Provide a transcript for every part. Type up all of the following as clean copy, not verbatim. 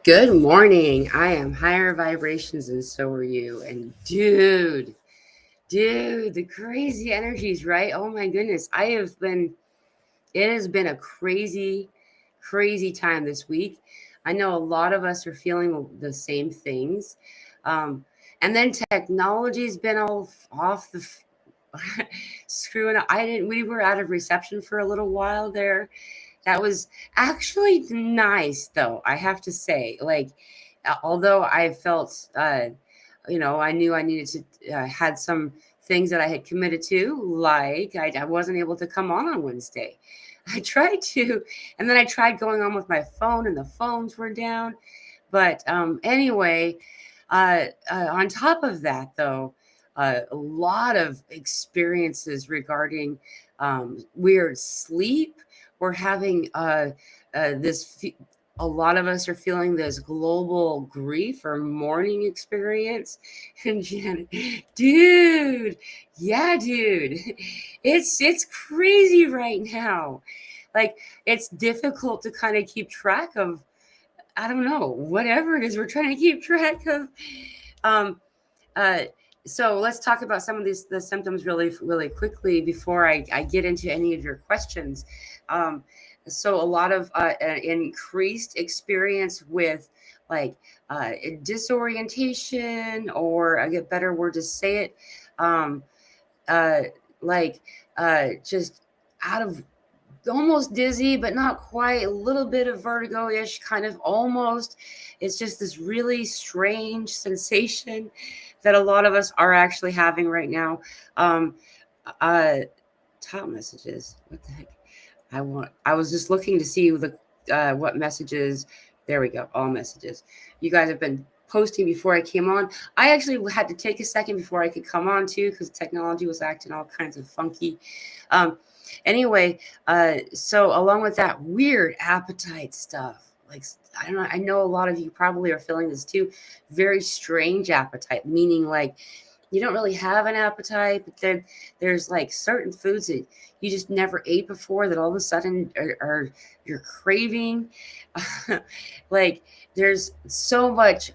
Good morning. I am higher vibrations and so are you. And dude, the crazy energies, right? Oh my goodness. It has been a crazy time this week. I know a lot of us are feeling the same things. Um, and then technology's been all off the screwing up. We were out of reception for a little while there. That was actually nice, though, I have to say. Although I felt, I knew I needed to, had some things that I had committed to, like I wasn't able to come on Wednesday. I tried to, and then I tried going on with my phone, and the phones were down. But anyway, on top of that, though, a lot of experiences regarding weird sleep. We're having a lot of us are feeling this global grief or mourning experience. And Janet, dude, yeah, dude, it's crazy right now. Like it's difficult to kind of keep track of, I don't know, whatever it is we're trying to keep track of. Um, uh, so let's talk about some of the symptoms really quickly before I get into any of your questions. Um, so a lot of increased experience with like disorientation, or I get better word to say it, um, uh, like just out of almost dizzy, but not quite, a little bit of vertigo ish, kind of almost. It's just this really strange sensation that a lot of us are actually having right now. Um, uh, Top messages. What the heck? I was just looking to see what messages. There we go. All messages. You guys have been posting before I came on. I actually had to take a second before I could come on too, because technology was acting all kinds of funky. Um, anyway, so along with that weird appetite stuff, like I don't know, I know a lot of you probably are feeling this too. Very strange appetite, meaning like you don't really have an appetite, but then there's like certain foods that you just never ate before that all of a sudden are you're craving. Like there's so much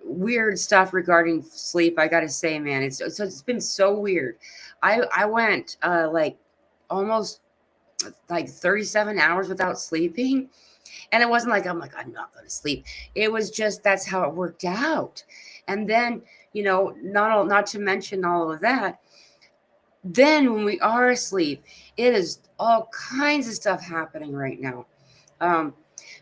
weird stuff regarding sleep. I gotta say, man, it's been so weird. I went like almost like 37 hours without sleeping, and it wasn't like I'm like I'm not going to sleep. It was just that's how it worked out. And then, not to mention all of that, then when we are asleep, it is all kinds of stuff happening right now. Um,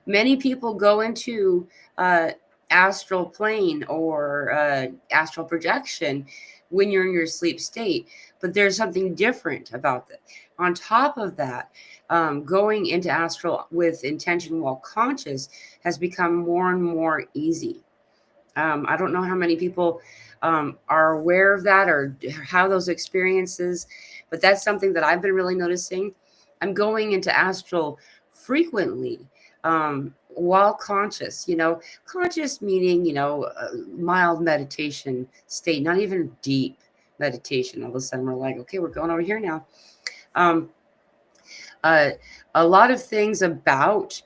Many people go into uh, astral plane or astral projection when you're in your sleep state, but there's something different about that. On top of that, going into astral with intention while conscious has become more and more easy. I don't know how many people are aware of that or how those experiences, but that's something that I've been really noticing. I'm going into astral frequently while conscious, conscious meaning, mild meditation state, not even deep meditation. All of a sudden we're like, okay, we're going over here now. Um, uh, a lot of things about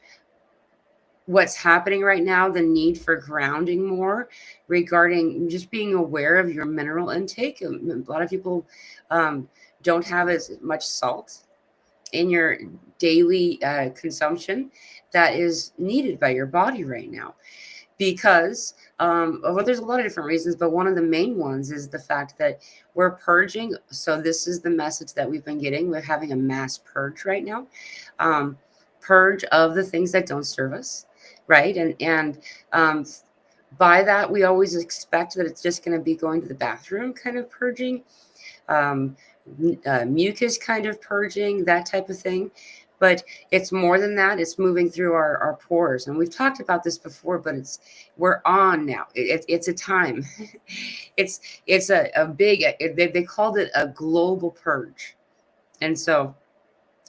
what's happening right now, the need for grounding more regarding just being aware of your mineral intake. A lot of people um, don't have as much salt in your daily consumption that is needed by your body right now, because well, there's a lot of different reasons, but one of the main ones is the fact that we're purging. So this is the message that we've been getting. We're having a mass purge right now. um, Purge of the things that don't serve us, right? And um, by that we always expect that it's just going to be going to the bathroom kind of purging, um, mucus kind of purging, that type of thing. But it's more than that. It's moving through our pores, and we've talked about this before, but we're on now. It's a time. it's a big, they called it a global purge. And so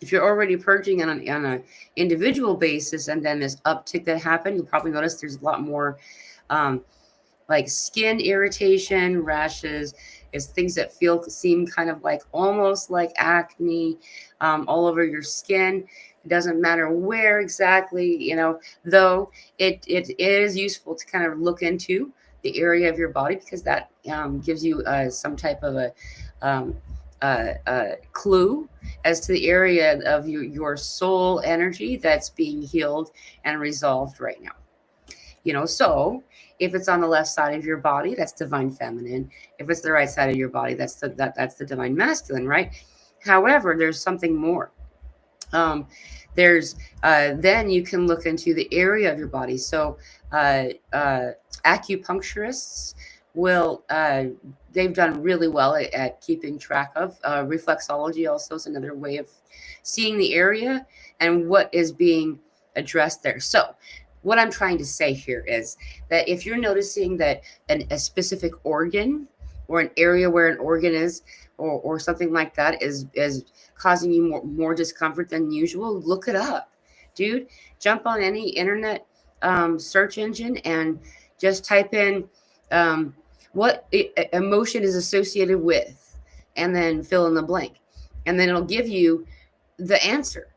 if you're already purging on a individual basis, and then this uptick that happened, you'll probably notice there's a lot more um, like skin irritation, rashes, is things that seem kind of like almost like acne all over your skin. It doesn't matter where exactly, though it is useful to kind of look into the area of your body, because that gives you some type of um, clue as to the area of your soul energy that's being healed and resolved right now. So if it's on the left side of your body, that's divine feminine. If it's the right side of your body, that's the divine masculine, right? However, there's something more. um, there's Then you can look into the area of your body. So acupuncturists will they've done really well at keeping track of reflexology. Also is another way of seeing the area and what is being addressed there. So what I'm trying to say here is that if you're noticing that a specific organ or an area where an organ is, or something like that is causing you more discomfort than usual, look it up, dude. Jump on any internet search engine and just type in what emotion is associated with, and then fill in the blank, and then it'll give you the answer.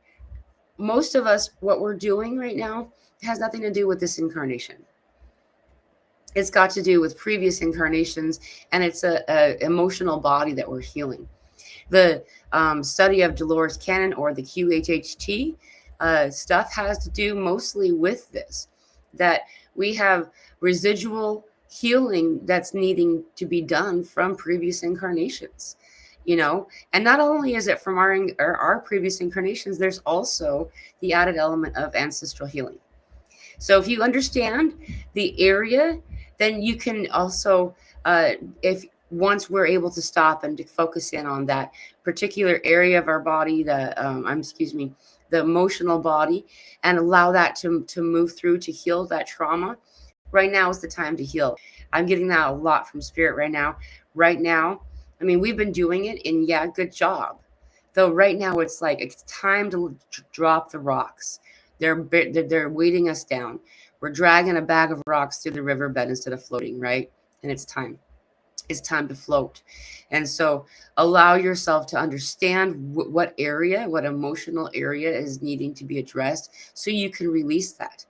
Most of us, what we're doing right now has nothing to do with this incarnation. It's got to do with previous incarnations, and it's a emotional body that we're healing. The study of Dolores Cannon, or the QHHT stuff, has to do mostly with this, that we have residual healing that's needing to be done from previous incarnations. And not only is it from our previous incarnations, there's also the added element of ancestral healing. So if you understand the area, then you can also, if once we're able to stop and to focus in on that particular area of our body, the emotional body, and allow that to move through to heal that trauma. Right now is the time to heal. I'm getting that a lot from spirit right now. Right now, I mean, we've been doing it, and yeah, good job. Though right now it's like it's time to drop the rocks. They're weighting us down. We're dragging a bag of rocks through the riverbed instead of floating, right? And it's time. It's time to float. And so allow yourself to understand what emotional area is needing to be addressed, so you can release that.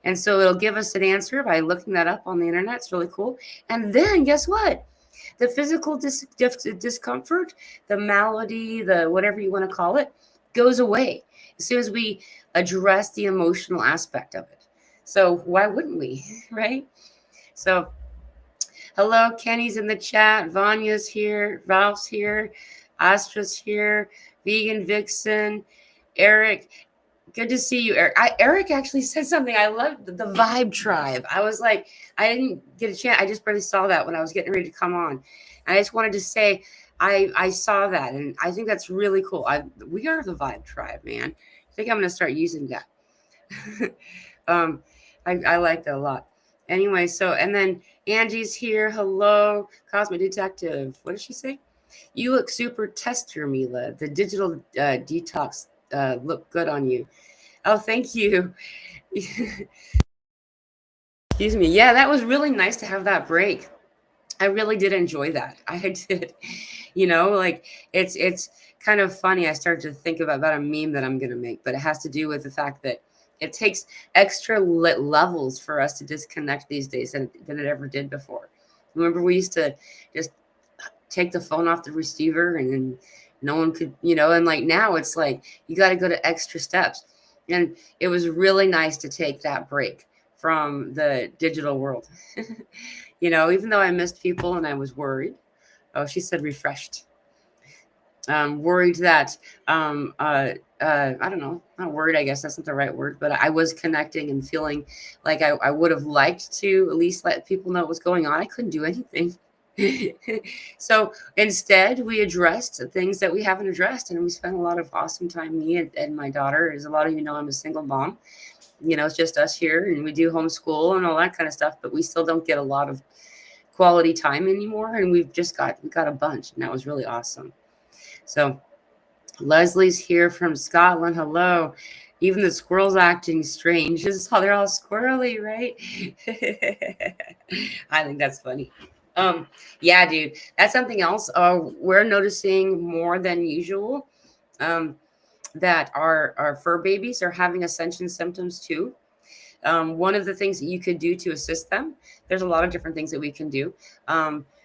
And so it'll give us an answer by looking that up on the internet. It's really cool. And then guess what? The physical discomfort, the malady, the whatever you want to call it, goes away as soon as we address the emotional aspect of it. So why wouldn't we, right? So hello, Kenny's in the chat. Vanya's here. Ralph's here. Astra's here. Vegan Vixen. Eric. Good to see you, Eric. Eric actually said something. I loved the Vibe Tribe. I was like, I didn't get a chance. I just barely saw that when I was getting ready to come on. And I just wanted to say, I saw that, and I think that's really cool. We are the Vibe Tribe, man. I think I'm going to start using that. I like that a lot. Anyway, and then Angie's here. Hello, Cosmic Detective. What did she say? You look super tester, Mila. The digital detox look good on you. Oh, thank you. Excuse me. Yeah, that was really nice to have that break. I really did enjoy that. I did. Like it's kind of funny. I started to think about a meme that I'm going to make, but it has to do with the fact that it takes extra levels for us to disconnect these days than it ever did before. Remember, we used to just take the phone off the receiver, and then no one could, and like now it's like you got to go to extra steps. And it was really nice to take that break from the digital world. Even though I missed people and I was worried. Oh, she said refreshed. Worried that, I don't know, not worried, I guess that's not the right word, but I was connecting and feeling like I would have liked to at least let people know what was going on. I couldn't do anything. So instead, we addressed things that we haven't addressed, and we spent a lot of awesome time. Me and my daughter, as a lot of you know, I'm a single mom. It's just us here, and we do homeschool and all that kind of stuff, but we still don't get a lot of quality time anymore. And we got a bunch, and that was really awesome. So Leslie's here from Scotland. Hello. Even the squirrels acting strange. This is how they're all squirrely, right? I think that's funny. Yeah, dude, that's something else. We're noticing more than usual. that our fur babies are having ascension symptoms too. One of the things that you could do to assist them, there's a lot of different things that we can do.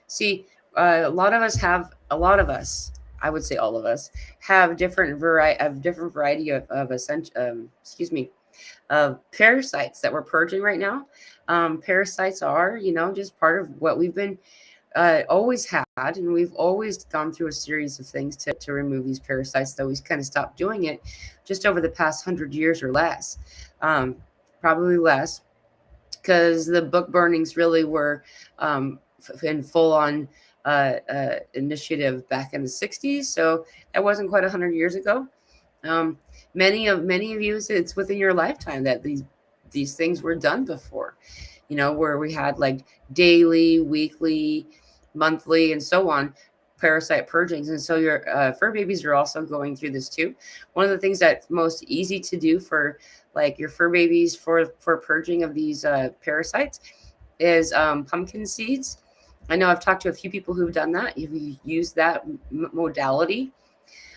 See, a lot of us have, a lot of us, I would say all of us, have different variety of ascension, excuse me, of parasites that we're purging right now. Parasites are, just part of what we've been always had, and we've always gone through a series of things to remove these parasites, though we kind of stopped doing it just over the past 100 years or less, probably less, because the book burnings really were in full on initiative back in the 60s, so that wasn't quite 100 years ago. um, many of you, it's within your lifetime that these things were done before, where we had like daily, weekly, monthly, and so on parasite purgings. And so your fur babies are also going through this too. One of the things that's most easy to do for like your fur babies for purging of these parasites is pumpkin seeds. I know I've talked to a few people who've done that. If you use that modality,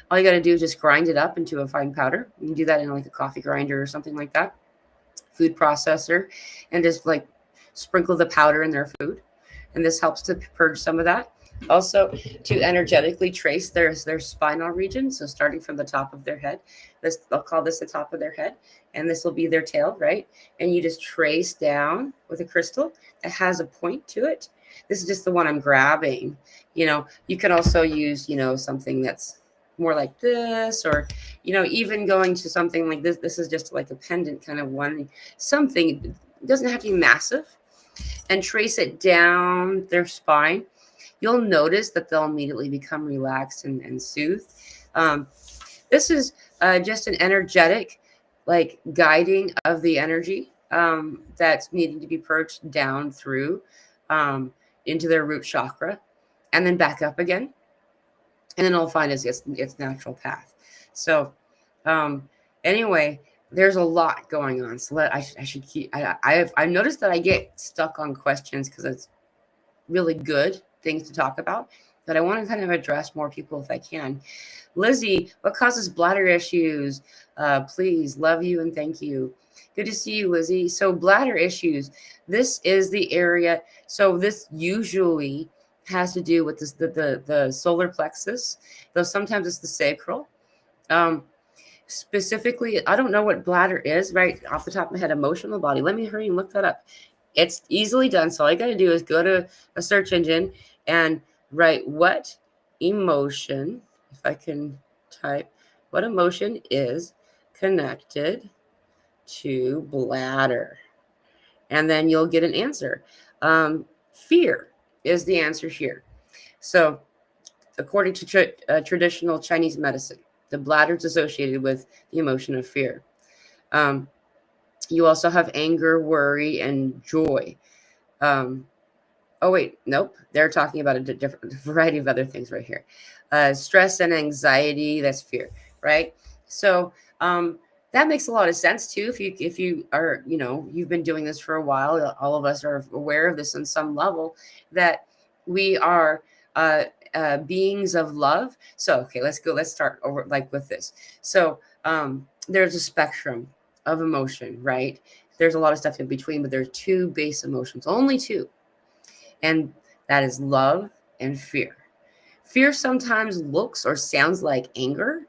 all you got to do is just grind it up into a fine powder. You can do that in like a coffee grinder or something like that, food processor, and just like sprinkle the powder in their food. And this helps to purge some of that. Also, to energetically trace their spinal region. So starting from the top of their head, this, I'll call this the top of their head, and this will be their tail, right? And you just trace down with a crystal that has a point to it. This is just the one I'm grabbing. You can also use, something that's more like this, or even going to something like this is just like a pendant kind of one, something. It doesn't have to be massive, and trace it down their spine. You'll notice that they'll immediately become relaxed and soothed. This is just an energetic like guiding of the energy that's needing to be purged down through into their root chakra, and then back up again, and then it'll find its natural path. So anyway, there's a lot going on. So I should keep. I've noticed that I get stuck on questions because it's really good things to talk about, but I want to kind of address more people if I can. Lizzie, what causes bladder issues? Please, love you and thank you. Good to see you, Lizzie. So bladder issues. This is the area. So this usually has to do with the solar plexus, though sometimes it's the sacral. Specifically, I don't know what bladder is right off the top of my head. Emotional body. Let me hurry and look that up. It's easily done. So all you got to do is go to a search engine and write what emotion, if I can type, what emotion is connected to bladder. And then you'll get an answer. Fear is the answer here. So according to traditional Chinese medicine, the bladder is associated with the emotion of fear. You also have anger, worry, and joy. Oh, wait, nope. They're talking about a different variety of other things right here. Stress and anxiety, that's fear, right? So that makes a lot of sense too. If you are, you've been doing this for a while, all of us are aware of this on some level, that we are beings of love. So, okay, let's start over like with this. So there's a spectrum of emotion, right? There's a lot of stuff in between, but there's two base emotions, only two. And that is love and fear. Fear sometimes looks or sounds like anger,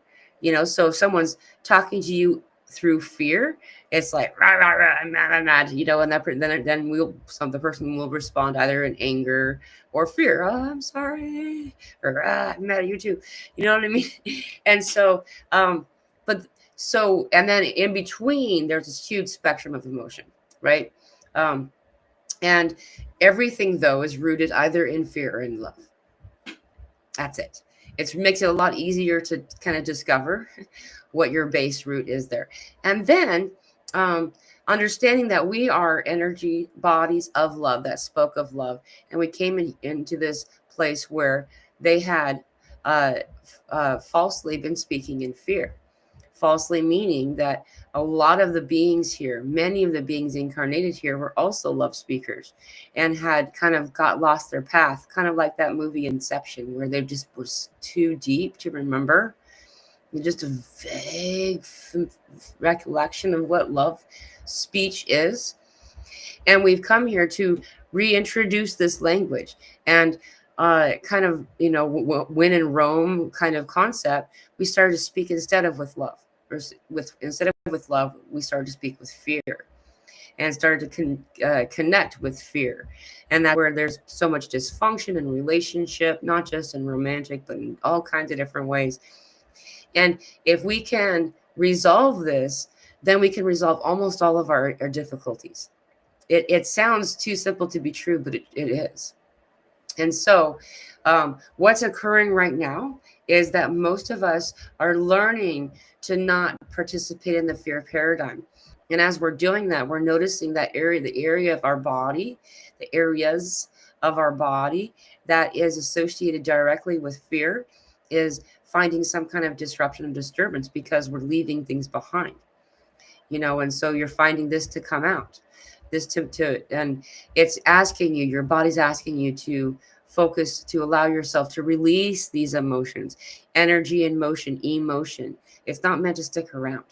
so if someone's talking to you through fear, it's like, rah, rah, rah, I'm mad, and then the person will respond either in anger or fear. Oh, I'm sorry. Or I'm mad at you too. You know what I mean? And so, and then in between, there's this huge spectrum of emotion, right? And everything, though, is rooted either in fear or in love. That's it. It makes it a lot easier to kind of discover what your base root is there. And then understanding that we are energy bodies of love that spoke of love. And we came into this place where they had falsely been speaking in fear. Falsely meaning that a lot of the beings here, many of the beings incarnated here, were also love speakers and had kind of lost their path, kind of like that movie Inception, where they just were too deep to remember. just a vague recollection of what love speech is. And we've come here to reintroduce this language and kind of, when in Rome kind of concept, we started to speak instead of with love, or instead of with love, we started to speak with fear, and started to connect with fear. And that's where there's so much dysfunction in relationship, not just in romantic, but in all kinds of different ways. And if we can resolve this, then we can resolve almost all of our difficulties. It sounds too simple to be true, but it is. And so what's occurring right now is that most of us are learning to not participate in the fear paradigm. And as we're doing that, we're noticing that the area of our body, the areas of our body that is associated directly with fear is finding some kind of disruption and disturbance, because we're leaving things behind, and so you're finding this to come out, this and it's asking you, your body's asking you to focus, to allow yourself to release these emotions, energy and motion, emotion. It's not meant to stick around.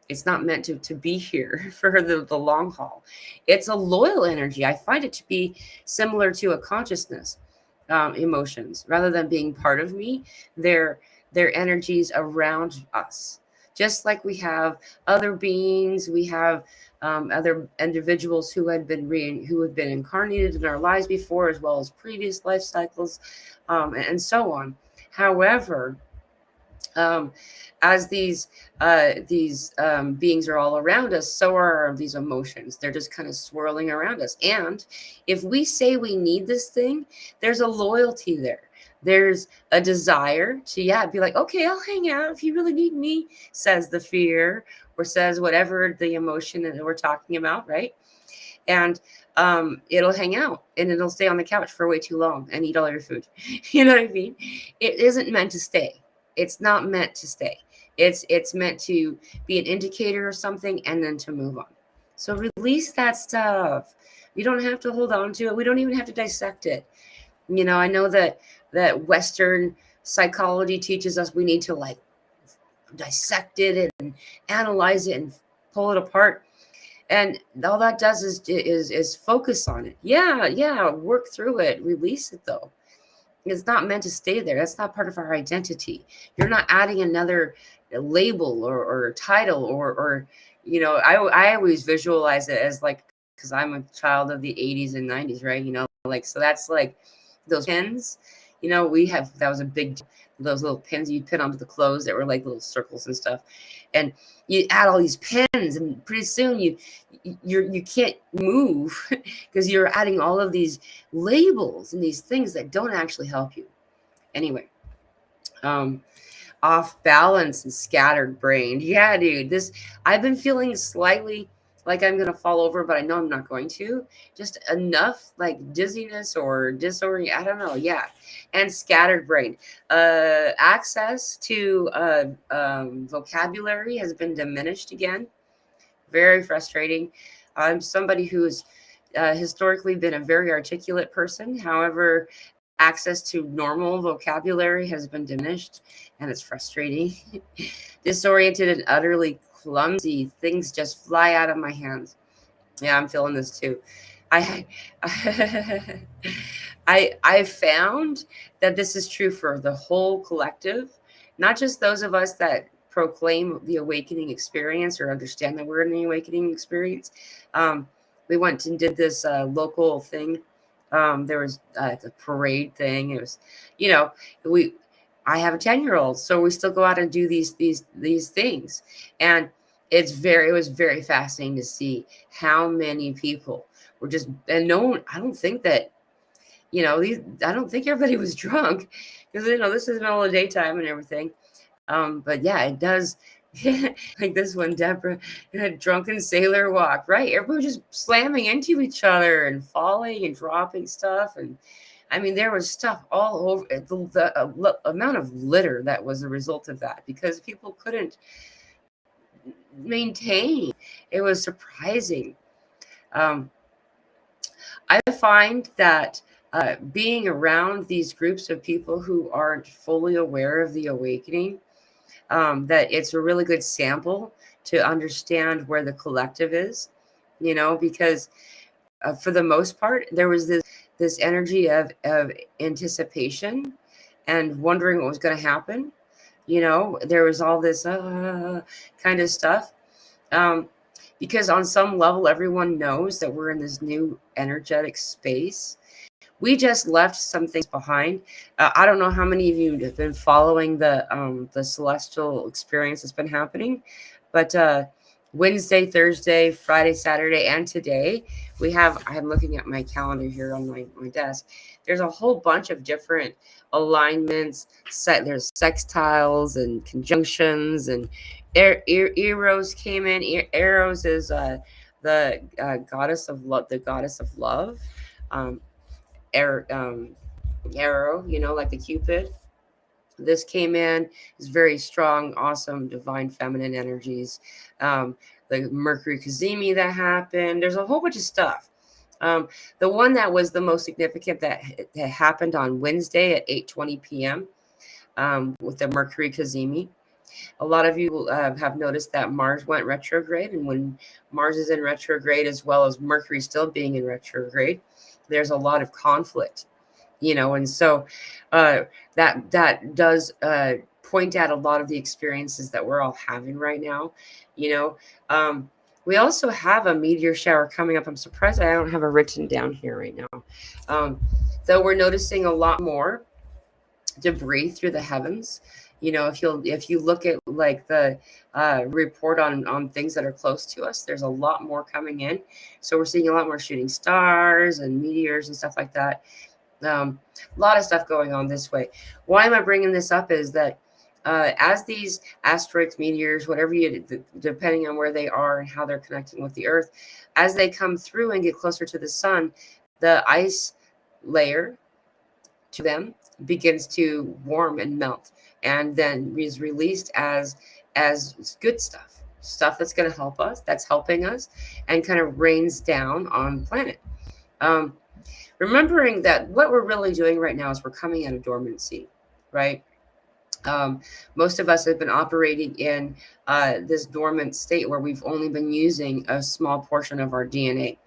It's not meant to be here for the long haul. It's a loyal energy. I find it to be similar to a consciousness, emotions, rather than being part of me. They're energies around us. Just like we have other beings, we have other individuals who have been incarnated in our lives before, as well as previous life cycles, and so on. However, um, as these beings are all around us, so are these emotions. They're just kind of swirling around us. And if we say we need this thing, there's a loyalty there. There's a desire to, be like, okay, I'll hang out if you really need me, says the fear, or says whatever the emotion that we're talking about, right? And it'll hang out and it'll stay on the couch for way too long and eat all your food. You know what I mean? It isn't meant to stay. It's not meant to stay. It's meant to be an indicator of something and then to move on. So release that stuff. You don't have to hold on to it. We don't even have to dissect it. I know that Western psychology teaches us we need to like dissect it and analyze it and pull it apart. And all that does is focus on it. Yeah, work through it, release it though. It's not meant to stay there. That's not part of our identity. You're not adding another label or title or I always visualize it as like, because I'm a child of the 80s and 90s, right? Like, so that's like those pins. We have, that was a big, those little pins you'd pin onto the clothes that were like little circles and stuff. And you add all these pins, and pretty soon you can't move because you're adding all of these labels and these things that don't actually help you. Anyway, off balance and scattered brain. Yeah, dude, I've been feeling slightly like I'm gonna fall over, but I know I'm not going to. Just enough like dizziness or disorient. I don't know. Yeah, and scattered brain. Access to vocabulary has been diminished again. Very frustrating. I'm somebody who's historically been a very articulate person. However, access to normal vocabulary has been diminished, and it's frustrating. Disoriented and utterly clumsy. Things just fly out of my hands. Yeah, I'm feeling this too. I I found that this is true for the whole collective, not just those of us that proclaim the awakening experience or understand that we're in the awakening experience. We went and did this local thing. There was the parade thing. It was, you know, we. I have a 10-year-old, so we still go out and do these things, and it was very fascinating to see how many people were just, and no one. I don't think that, I don't think everybody was drunk, because this is middle of the daytime and everything. But yeah, it does. Like this one, Deborah, a drunken sailor walk, right? Everybody was just slamming into each other and falling and dropping stuff. And I mean, there was stuff all over. The amount of litter that was a result of that, because people couldn't maintain. It was surprising. Um, I find that being around these groups of people who aren't fully aware of the awakening, that it's a really good sample to understand where the collective is, because for the most part, there was this energy of anticipation and wondering what was going to happen. There was all this kind of stuff. Because on some level, everyone knows that we're in this new energetic space. We just left some things behind. I don't know how many of you have been following the celestial experience that's been happening, but Wednesday, Thursday, Friday, Saturday, and today I'm looking at my calendar here on my desk. There's a whole bunch of different alignments. There's sextiles and conjunctions, and Eros came in. Eros is the goddess of love, the goddess of love. Um, Arrow, like the Cupid. This came in, is very strong, awesome, divine feminine energies. The Mercury Kazemi that happened. There's a whole bunch of stuff. The one that was the most significant that happened on Wednesday at 8:20 p.m. With the Mercury Kazemi. A lot of you have noticed that Mars went retrograde, and when Mars is in retrograde, as well as Mercury still being in retrograde, there's a lot of conflict, and so that does point out a lot of the experiences that we're all having right now. We also have a meteor shower coming up. I'm surprised I don't have it written down here right now. Though we're noticing a lot more debris through the heavens. If you look at like the report on things that are close to us, there's a lot more coming in. So we're seeing a lot more shooting stars and meteors and stuff like that. A lot of stuff going on this way. Why am I bringing this up is that as these asteroids, meteors, whatever depending on where they are and how they're connecting with the earth, as they come through and get closer to the sun, the ice layer to them begins to warm and melt, and then is released as good stuff that's going to help us, that's helping us, and kind of rains down on the planet. Remembering that what we're really doing right now is we're coming out of dormancy, right? Most of us have been operating in this dormant state where we've only been using a small portion of our DNA.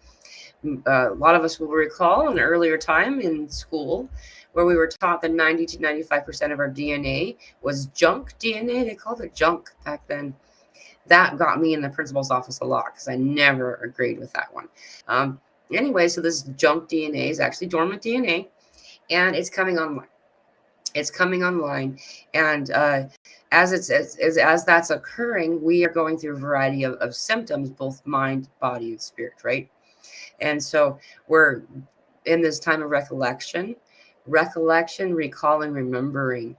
A lot of us will recall an earlier time in school where we were taught that 90 to 95% of our DNA was junk DNA. They called it junk back then. That got me in the principal's office a lot because I never agreed with that one. Anyway, so this junk DNA is actually dormant DNA, and it's coming online. It's coming online, and as that's occurring, we are going through a variety of symptoms, both mind, body, and spirit, right? And so we're in this time of recollection, recalling, remembering.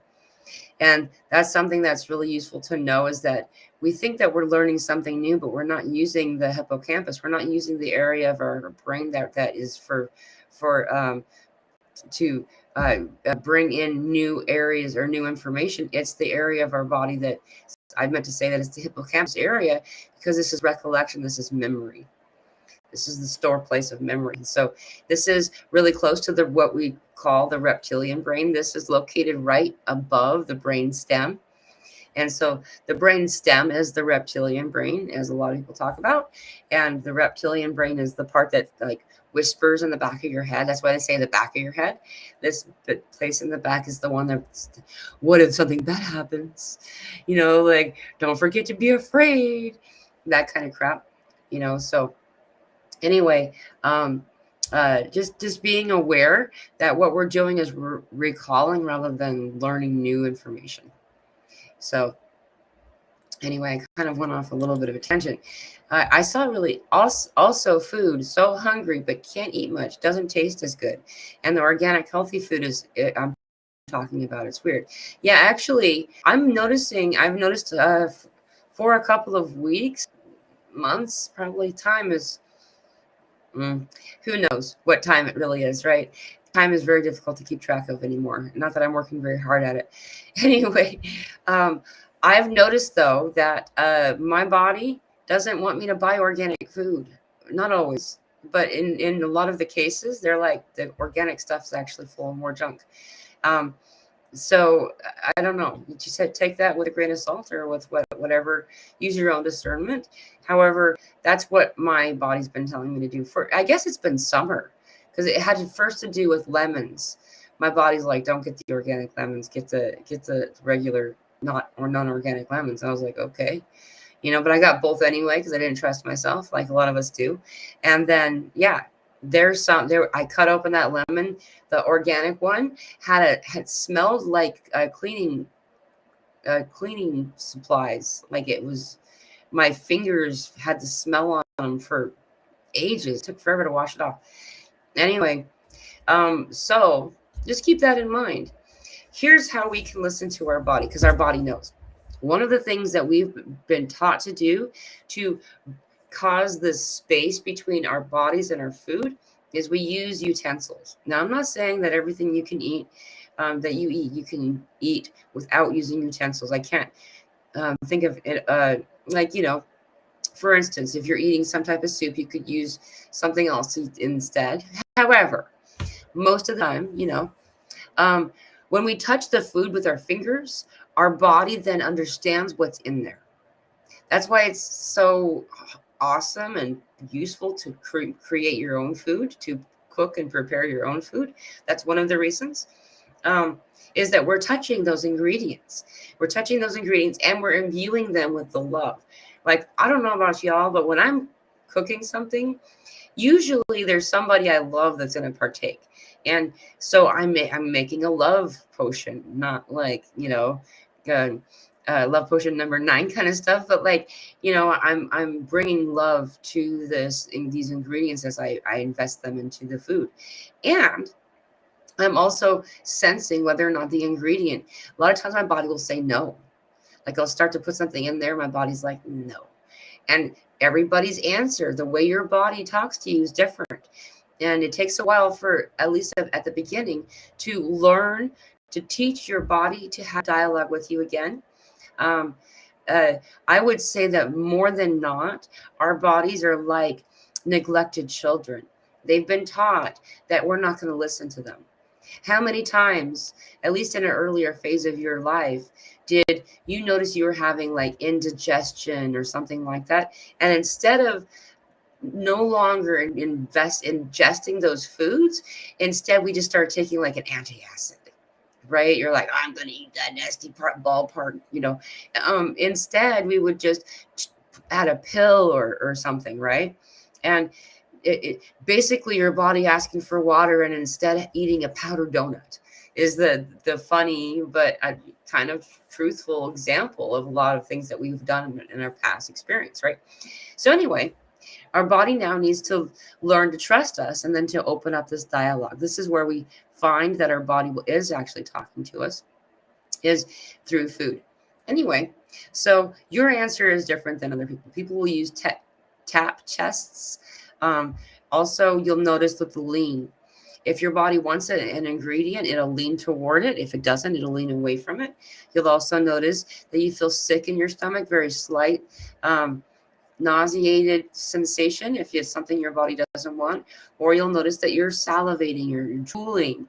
And that's something that's really useful to know, is that we think that we're learning something new, but we're not using the hippocampus. We're not using the area of our brain that is to bring in new areas or new information. It's the area of our body that I meant to say that it's the hippocampus area, because this is recollection. This is memory. This is the store place of memory. So this is really close to what we call the reptilian brain. This is located right above the brain stem. And so the brain stem is the reptilian brain, as a lot of people talk about. And the reptilian brain is the part that like whispers in the back of your head. That's why they say the back of your head. This place in the back is the one that's, what if something bad happens? Like, don't forget to be afraid. That kind of crap, so anyway, just being aware that what we're doing is recalling rather than learning new information. So anyway, I kind of went off a little bit of a tangent. I saw really also food, so hungry, but can't eat much, doesn't taste as good. And the organic healthy food I'm talking about, it's weird. Yeah, actually, I've noticed for a couple of weeks, months, probably, time is, who knows what time it really is, right? Time is very difficult to keep track of anymore. Not that I'm working very hard at it. Anyway, I've noticed, though, that my body doesn't want me to buy organic food. Not always, but in a lot of the cases, they're like, the organic stuff is actually full of more junk. So I don't know. You just take that with a grain of salt or with whatever. Use your own discernment. However, that's what my body's been telling me to do. For I guess it's been summer because it had first to do with lemons. My body's like, don't get the organic lemons. Get the regular not or non-organic lemons. And I was like, okay, but I got both anyway because I didn't trust myself, like a lot of us do. And then yeah, there's some there. I cut open that lemon. The organic one had smelled like cleaning supplies. Like it was, my fingers had the smell on them for ages. It took forever to wash it off. Anyway, so just keep that in mind. Here's how we can listen to our body, because our body knows. One of the things that we've been taught to do to cause this space between our bodies and our food is we use utensils. Now, I'm not saying that everything you can eat, that you can eat without using utensils. I can't think of it like, for instance, if you're eating some type of soup, you could use something else instead. However, most of the time, when we touch the food with our fingers, our body then understands what's in there. That's why it's so awesome and useful to create your own food, to cook and prepare your own food. That's one of the reasons. Is that we're touching those ingredients. We're touching those ingredients and we're imbuing them with the love. Like, I don't know about y'all, but when I'm cooking something, usually there's somebody I love that's going to partake. And so I'm making a love potion, not like, love potion number 9 kind of stuff, but like, I'm bringing love to these ingredients as I invest them into the food. And I'm also sensing whether or not the ingredient, a lot of times my body will say no. Like I'll start to put something in there, my body's like, no. And everybody's answer, the way your body talks to you is different. And it takes a while for, at least at the beginning, to learn to teach your body to have dialogue with you again. I would say that more than not, our bodies are like neglected children. They've been taught that we're not going to listen to them. How many times, at least in an earlier phase of your life, did you notice you were having like indigestion or something like that? And instead of no longer ingesting those foods, instead we just start taking like an antacid, right? You're like, I'm gonna eat that nasty ballpark, instead we would just add a pill or something, right? And basically your body asking for water, and instead eating a powdered donut is the funny but kind of truthful example of a lot of things that we've done in our past experience, right? So anyway, our body now needs to learn to trust us and then to open up this dialogue. This is where we find that our body is actually talking to us, is through food. Anyway, so your answer is different than other people. People will use tap chests. Also, you'll notice with the lean, if your body wants an ingredient, it'll lean toward it. If it doesn't, it'll lean away from it. You'll also notice that you feel sick in your stomach, very slight, nauseated sensation if it's something your body doesn't want. Or you'll notice that you're salivating, you're drooling,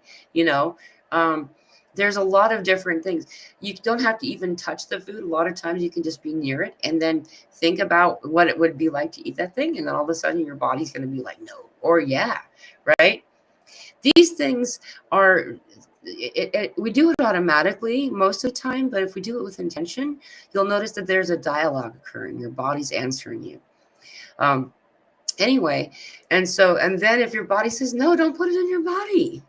there's a lot of different things. You don't have to even touch the food. A lot of times you can just be near it and then think about what it would be like to eat that thing. And then all of a sudden your body's going to be like, no, or yeah, right? These things are, we do it automatically most of the time, but if we do it with intention, you'll notice that there's a dialogue occurring. Your body's answering you. Anyway, and then if your body says, no, don't put it in your body,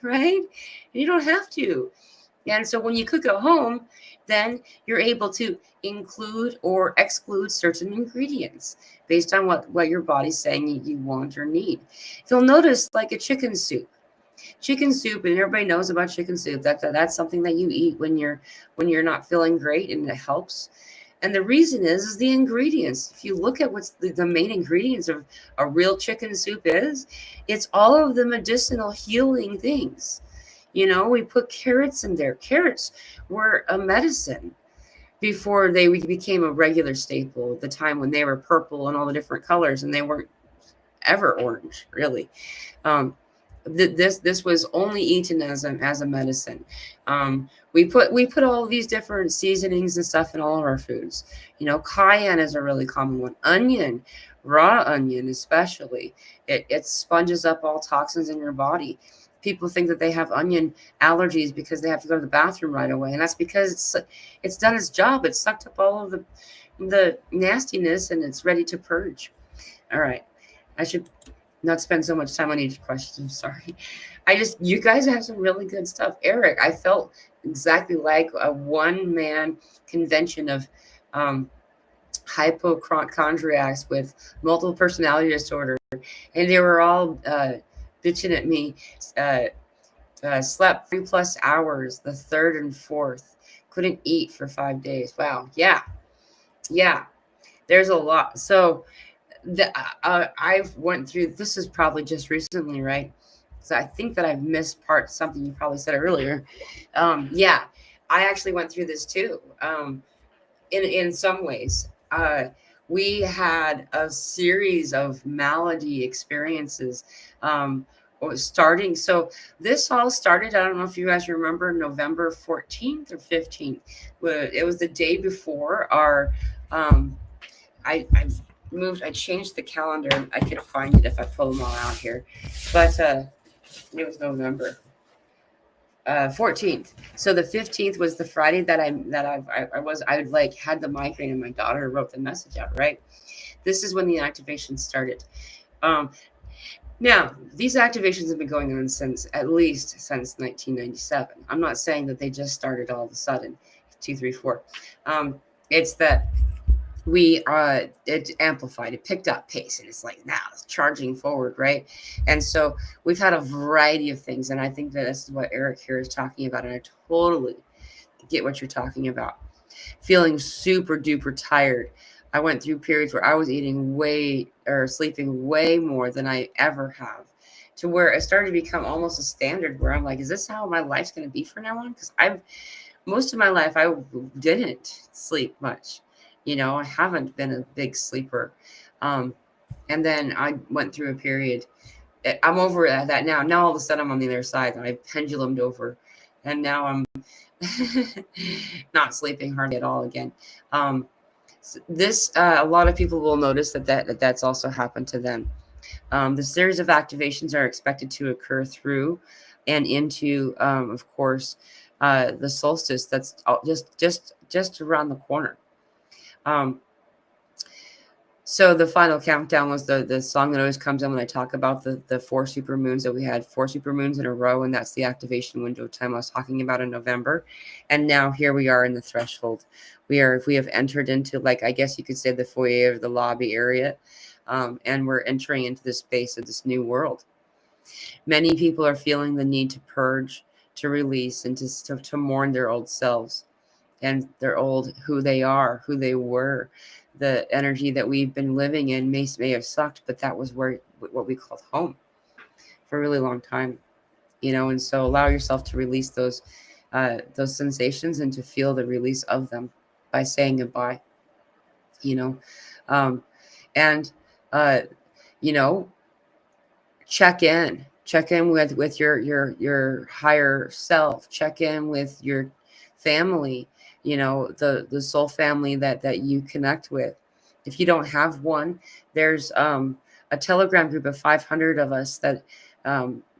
right? And you don't have to. And so when you cook at home, then you're able to include or exclude certain ingredients based on what your body's saying you want or need. You'll notice like a chicken soup, and everybody knows about chicken soup. That's something that you eat when you're not feeling great, and it helps. And the reason is the ingredients. If you look at what's the main ingredients of a real chicken soup is, it's all of the medicinal healing things. We put carrots in there. Carrots were a medicine before they became a regular staple, at the time when they were purple and all the different colors, and they weren't ever orange, really. This was only eaten as a medicine. We put all these different seasonings and stuff in all of our foods. Cayenne is a really common one. Onion, raw onion especially, it sponges up all toxins in your body. People think that they have onion allergies because they have to go to the bathroom right away, and that's because it's done its job. It's sucked up all of the nastiness, and it's ready to purge. All right, I should not spend so much time on each question. I'm sorry. You guys have some really good stuff. Eric, I felt exactly like a one-man convention of hypochondriacs with multiple personality disorder, and they were all bitching at me. Slept 3+ hours the third and fourth. Couldn't eat for 5 days. Wow. Yeah. There's a lot. So I've went through. This is probably just recently, right? So I think that I've missed something you probably said earlier. Yeah, I actually went through this too. In some ways, we had a series of malady experiences. Starting. So this all started, I don't know if you guys remember, November 14th or 15th. It was the day before our, I changed the calendar. I could find it if I pull them all out here. But it was November 14th. So the 15th was the Friday that I had the migraine, and my daughter wrote the message out, right? This is when the activation started. Now, these activations have been going on at least since 1997. I'm not saying that they just started all of a sudden, 2, 3, 4. It's that it amplified, it picked up pace, and it's like now it's charging forward, right? And so we've had a variety of things, and I think that this is what Eric here is talking about, and I totally get what you're talking about. Feeling super duper tired. I went through periods where I was sleeping way more than I ever have, to where it started to become almost a standard where I'm like, is this how my life's going to be from now on? Because most of my life, I didn't sleep much. I haven't been a big sleeper. And then I went through a period. I'm over that now. Now all of a sudden I'm on the other side, and I pendulumed over, and now I'm not sleeping hardly at all again. A lot of people will notice that's also happened to them. The series of activations are expected to occur through and into, of course, the solstice. That's just around the corner. So the final countdown was the song that always comes in when I talk about the 4 super moons that we had, 4 super moons in a row, and that's the activation window time I was talking about in November. And now here we are in the threshold. We have entered into, like, I guess you could say, the foyer of the lobby area, and we're entering into the space of this new world. Many people are feeling the need to purge, to release, and to mourn their old selves and their old who they are, who they were. The energy that we've been living in may have sucked, but that was what we called home for a really long time, and so allow yourself to release those sensations and to feel the release of them by saying goodbye, and check in with your higher self, check in with your family, the soul family that you connect with. If you don't have one, there's a Telegram group of 500 of us that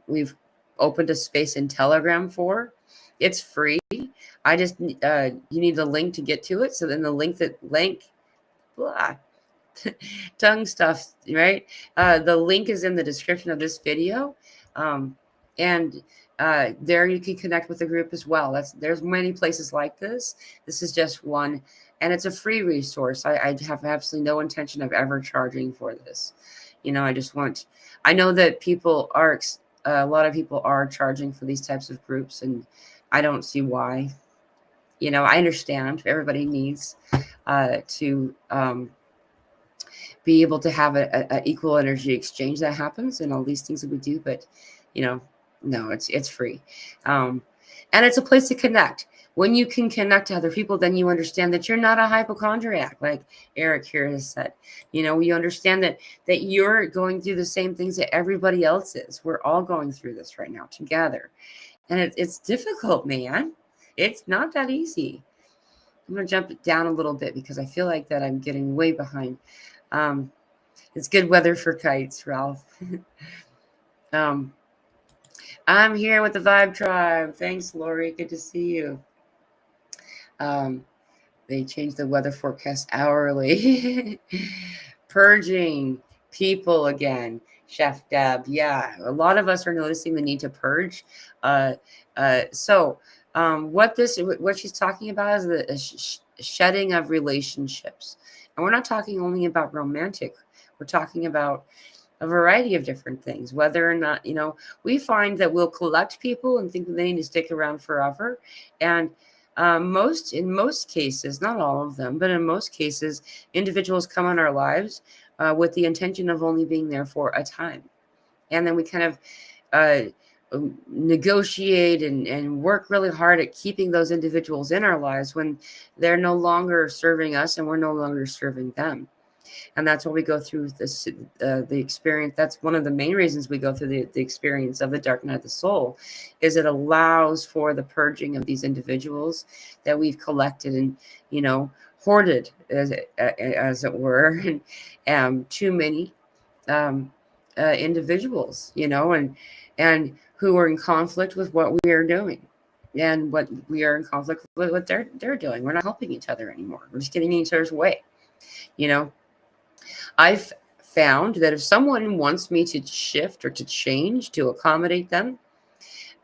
we've opened a space in Telegram for. It's free. I just you need the link to get to it. So then tongue stuff, right? The link is in the description of this video, and there you can connect with the group as well. There's many places like this. This is just one, and it's a free resource. I have absolutely no intention of ever charging for this. I know that a lot of people are charging for these types of groups, and I don't see why. I understand everybody needs to be able to have a equal energy exchange that happens, and all these things that we do, but no, it's free. And it's a place to connect. When you can connect to other people, then you understand that you're not a hypochondriac, like Eric here has said. You understand that you're going through the same things that everybody else is. We're all going through this right now together. And it's difficult, man. It's not that easy. I'm going to jump it down a little bit because I feel like that I'm getting way behind. It's good weather for kites, Ralph. I'm here with the Vibe Tribe. Thanks, Lori. Good to see you. They change the weather forecast hourly. Purging people again. Chef Deb. Yeah, a lot of us are noticing the need to purge. So what she's talking about is the shedding of relationships. And we're not talking only about romantic. We're talking about a variety of different things, whether or not, we find that we'll collect people and think that they need to stick around forever. And in most cases, not all of them, but in most cases, individuals come in our lives with the intention of only being there for a time. And then we kind of negotiate and work really hard at keeping those individuals in our lives when they're no longer serving us and we're no longer serving them. And that's what we go through this, the experience. That's one of the main reasons we go through the experience of the dark night of the soul, is it allows for the purging of these individuals that we've collected and, hoarded, as it were, and too many individuals, and who are in conflict with what we are doing. And what we are in conflict with what they're doing. We're not helping each other anymore. We're just getting in each other's way. I've found that if someone wants me to shift or to change to accommodate them,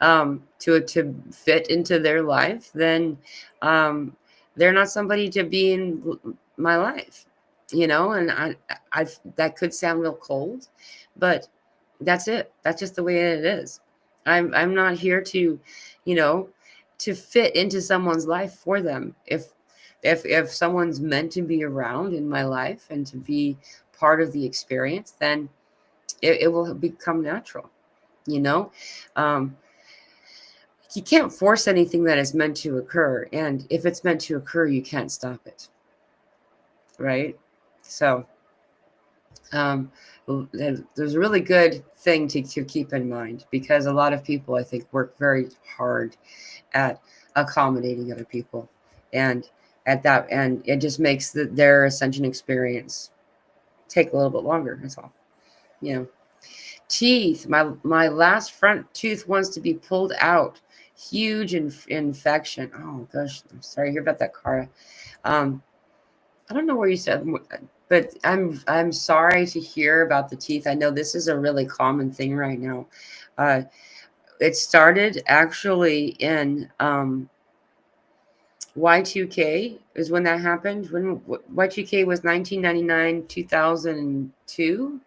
to fit into their life, then they're not somebody to be in my life, and I that could sound real cold, but that's it. That's just the way it is. I'm not here to, to fit into someone's life for them. If someone's meant to be around in my life and to be part of the experience, then it will become natural. You can't force anything that is meant to occur, and if it's meant to occur, you can't stop it, right? So there's a really good thing to keep in mind, because a lot of people, I think, work very hard at accommodating other people, and it just makes their ascension experience take a little bit longer. That's all. Teeth. My last front tooth wants to be pulled out. Huge infection. Oh gosh, I'm sorry to hear about that, Cara. I don't know where you said, but I'm sorry to hear about the teeth. I know this is a really common thing right now. It started actually in Y2K is when that happened. When Y2K was 1999, 2002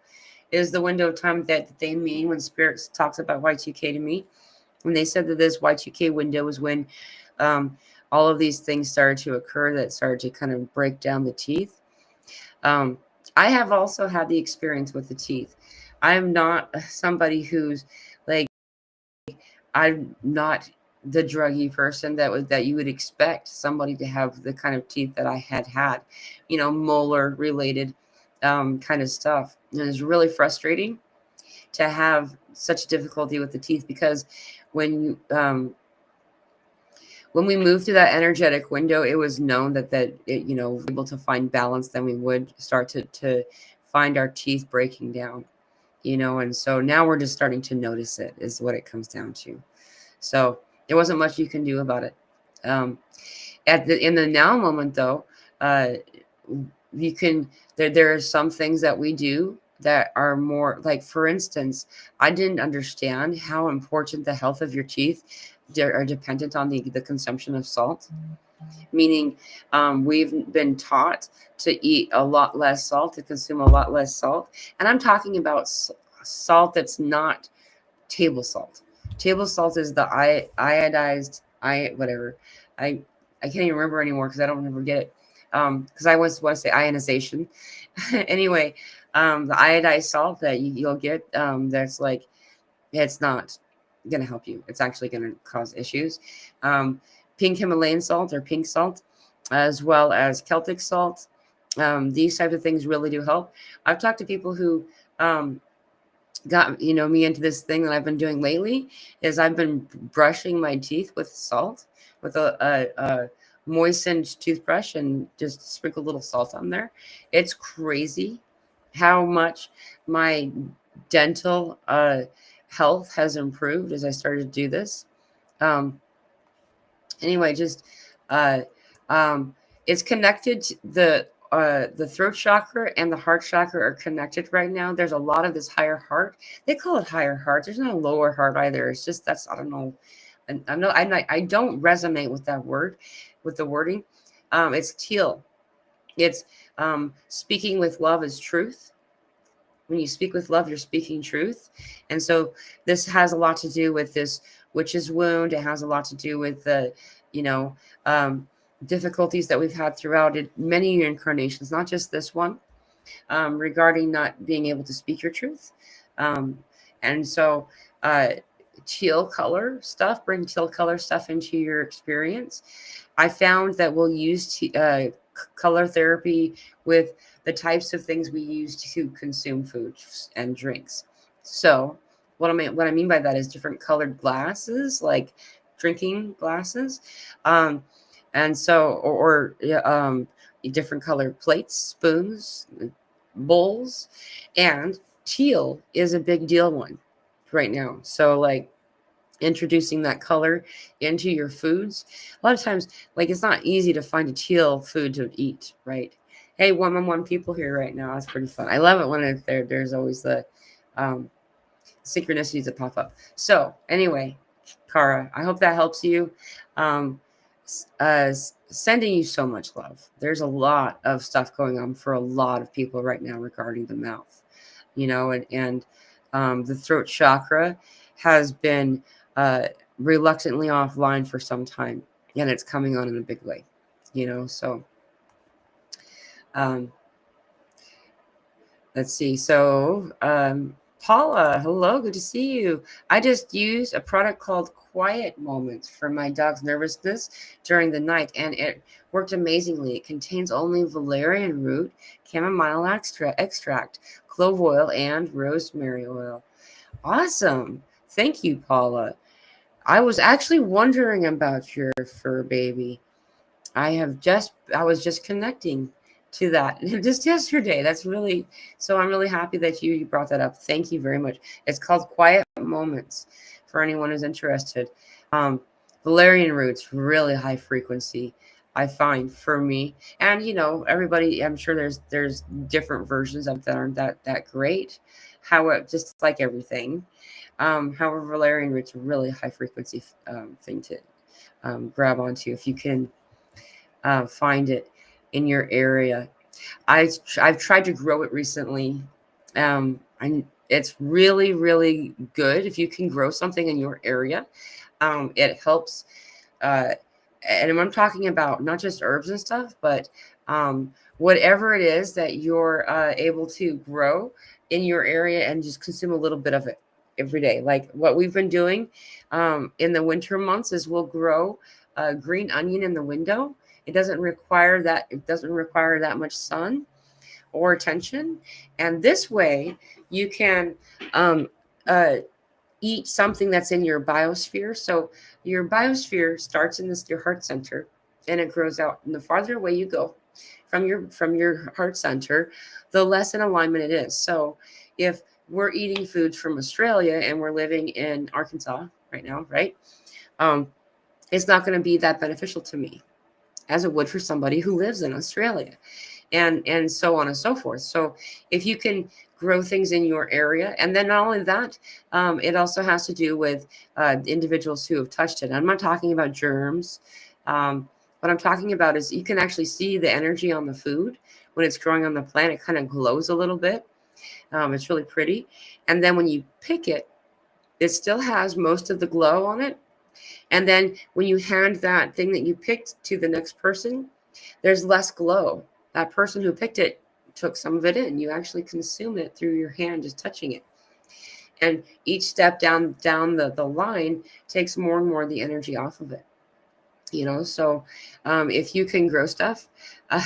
is the window of time that they mean when Spirit talks about Y2K to me. And they said that this Y2K window was when all of these things started to occur that started to kind of break down the teeth. I have also had the experience with the teeth. I'm not somebody who's like, I'm not the druggy person that you would expect somebody to have the kind of teeth that I had, molar related kind of stuff. And it's really frustrating to have such difficulty with the teeth, because when we moved through that energetic window, it was known that able to find balance, then we would start to find our teeth breaking down, and so now we're just starting to notice it, is what it comes down to. So there wasn't much you can do about it. In the now moment, though, you can. There are some things that we do that are more, like, for instance, I didn't understand how important the health of your teeth are dependent on the consumption of salt. Meaning, we've been taught to eat a lot less salt, to consume a lot less salt, and I'm talking about salt that's not table salt. Table salt is the iodized whatever. I can't even remember anymore because I don't ever get it. Because I want to say ionization. Anyway, the iodized salt that you'll get, that's like, it's not going to help you. It's actually going to cause issues. pink Himalayan salt or pink salt, as well as Celtic salt. These types of things really do help. I've talked to people who got me into this thing that I've been doing lately. Is I've been brushing my teeth with salt, with a moistened toothbrush, and just sprinkle a little salt on there. It's crazy how much my dental health has improved as I started to do this. Anyway, just uh, um, it's connected to the throat chakra and the heart chakra are connected right now. There's a lot of this higher heart. They call it higher heart. There's not a lower heart either. It's just I don't know. And I don't resonate with that word, with the wording. It's teal. It's speaking with love is truth. When you speak with love, you're speaking truth. And so this has a lot to do with this witch's wound. It has a lot to do with the, you know, difficulties that we've had throughout it, many incarnations, not just this one, regarding not being able to speak your truth. And so teal color stuff, bring teal color stuff into your experience. I found that we'll use color therapy with the types of things we use to consume foods and drinks. So what I mean by that is different colored glasses, like drinking glasses, and so or different colored plates, spoons, bowls, and teal is a big deal one right now. So like introducing that color into your foods. A lot of times, like it's not easy to find a teal food to eat, right? Hey, 1-on-1 people here right now. That's pretty fun. I love it when there's always the synchronicities that pop up. So anyway, Cara, I hope that helps you. Sending you so much love. There's a lot of stuff going on for a lot of people right now regarding the mouth, and the throat chakra has been reluctantly offline for some time, and it's coming on in a big way, so let's see. So Paula, hello, good to see you. I just used a product called Quiet Moments for my dog's nervousness during the night, and it worked amazingly. It contains only valerian root, chamomile extract, clove oil, and rosemary oil. Awesome. Thank you, Paula. I was actually wondering about your fur baby. I was just connecting to that just yesterday. That's really, so I'm really happy that you brought that up. Thank you very much. It's called Quiet Moments for anyone who's interested. Valerian roots, really high frequency, I find, for me. And everybody, I'm sure there's different versions of that aren't that great. However, just like everything. However, valerian roots are really high frequency thing to grab onto if you can find it in your area. I've tried to grow it recently. It's really, really good if you can grow something in your area. It helps. And I'm talking about not just herbs and stuff, but whatever it is that you're able to grow in your area and just consume a little bit of it every day. Like what we've been doing in the winter months is we'll grow green onion in the window. It doesn't require that much sun or attention. And this way you can eat something that's in your biosphere. So your biosphere starts in your heart center and it grows out. And the farther away you go from your heart center, the less in alignment it is. So if we're eating foods from Australia and we're living in Arkansas right now, right? It's not going to be that beneficial to me as it would for somebody who lives in Australia, and so on and so forth. So if you can grow things in your area, and then not only that, it also has to do with individuals who have touched it. I'm not talking about germs. What I'm talking about is you can actually see the energy on the food when it's growing on the plant. It kind of glows a little bit. It's really pretty. And then when you pick it, it still has most of the glow on it. And then when you hand that thing that you picked to the next person, there's less glow. That person who picked it took some of it in. You actually consume it through your hand, just touching it. And each step down the line takes more and more of the energy off of it. So if you can grow stuff, uh,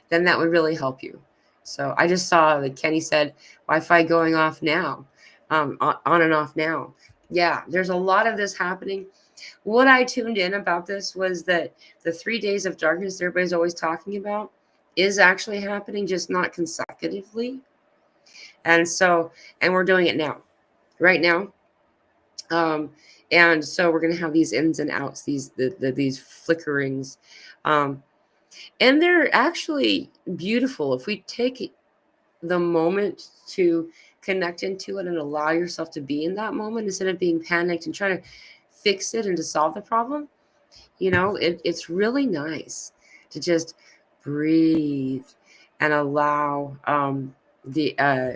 then that would really help you. So I just saw that Kenny said Wi-Fi going off now, on and off now. Yeah, there's a lot of this happening. What I tuned in about this was that the 3 days of darkness everybody's always talking about is actually happening, just not consecutively. And we're doing it now, right now. um, and so we're going to have these ins and outs, these flickerings, um, and they're actually beautiful if we take the moment to connect into it and allow yourself to be in that moment instead of being panicked and trying to fix it and to solve the problem. It's really nice to just breathe and allow the uh,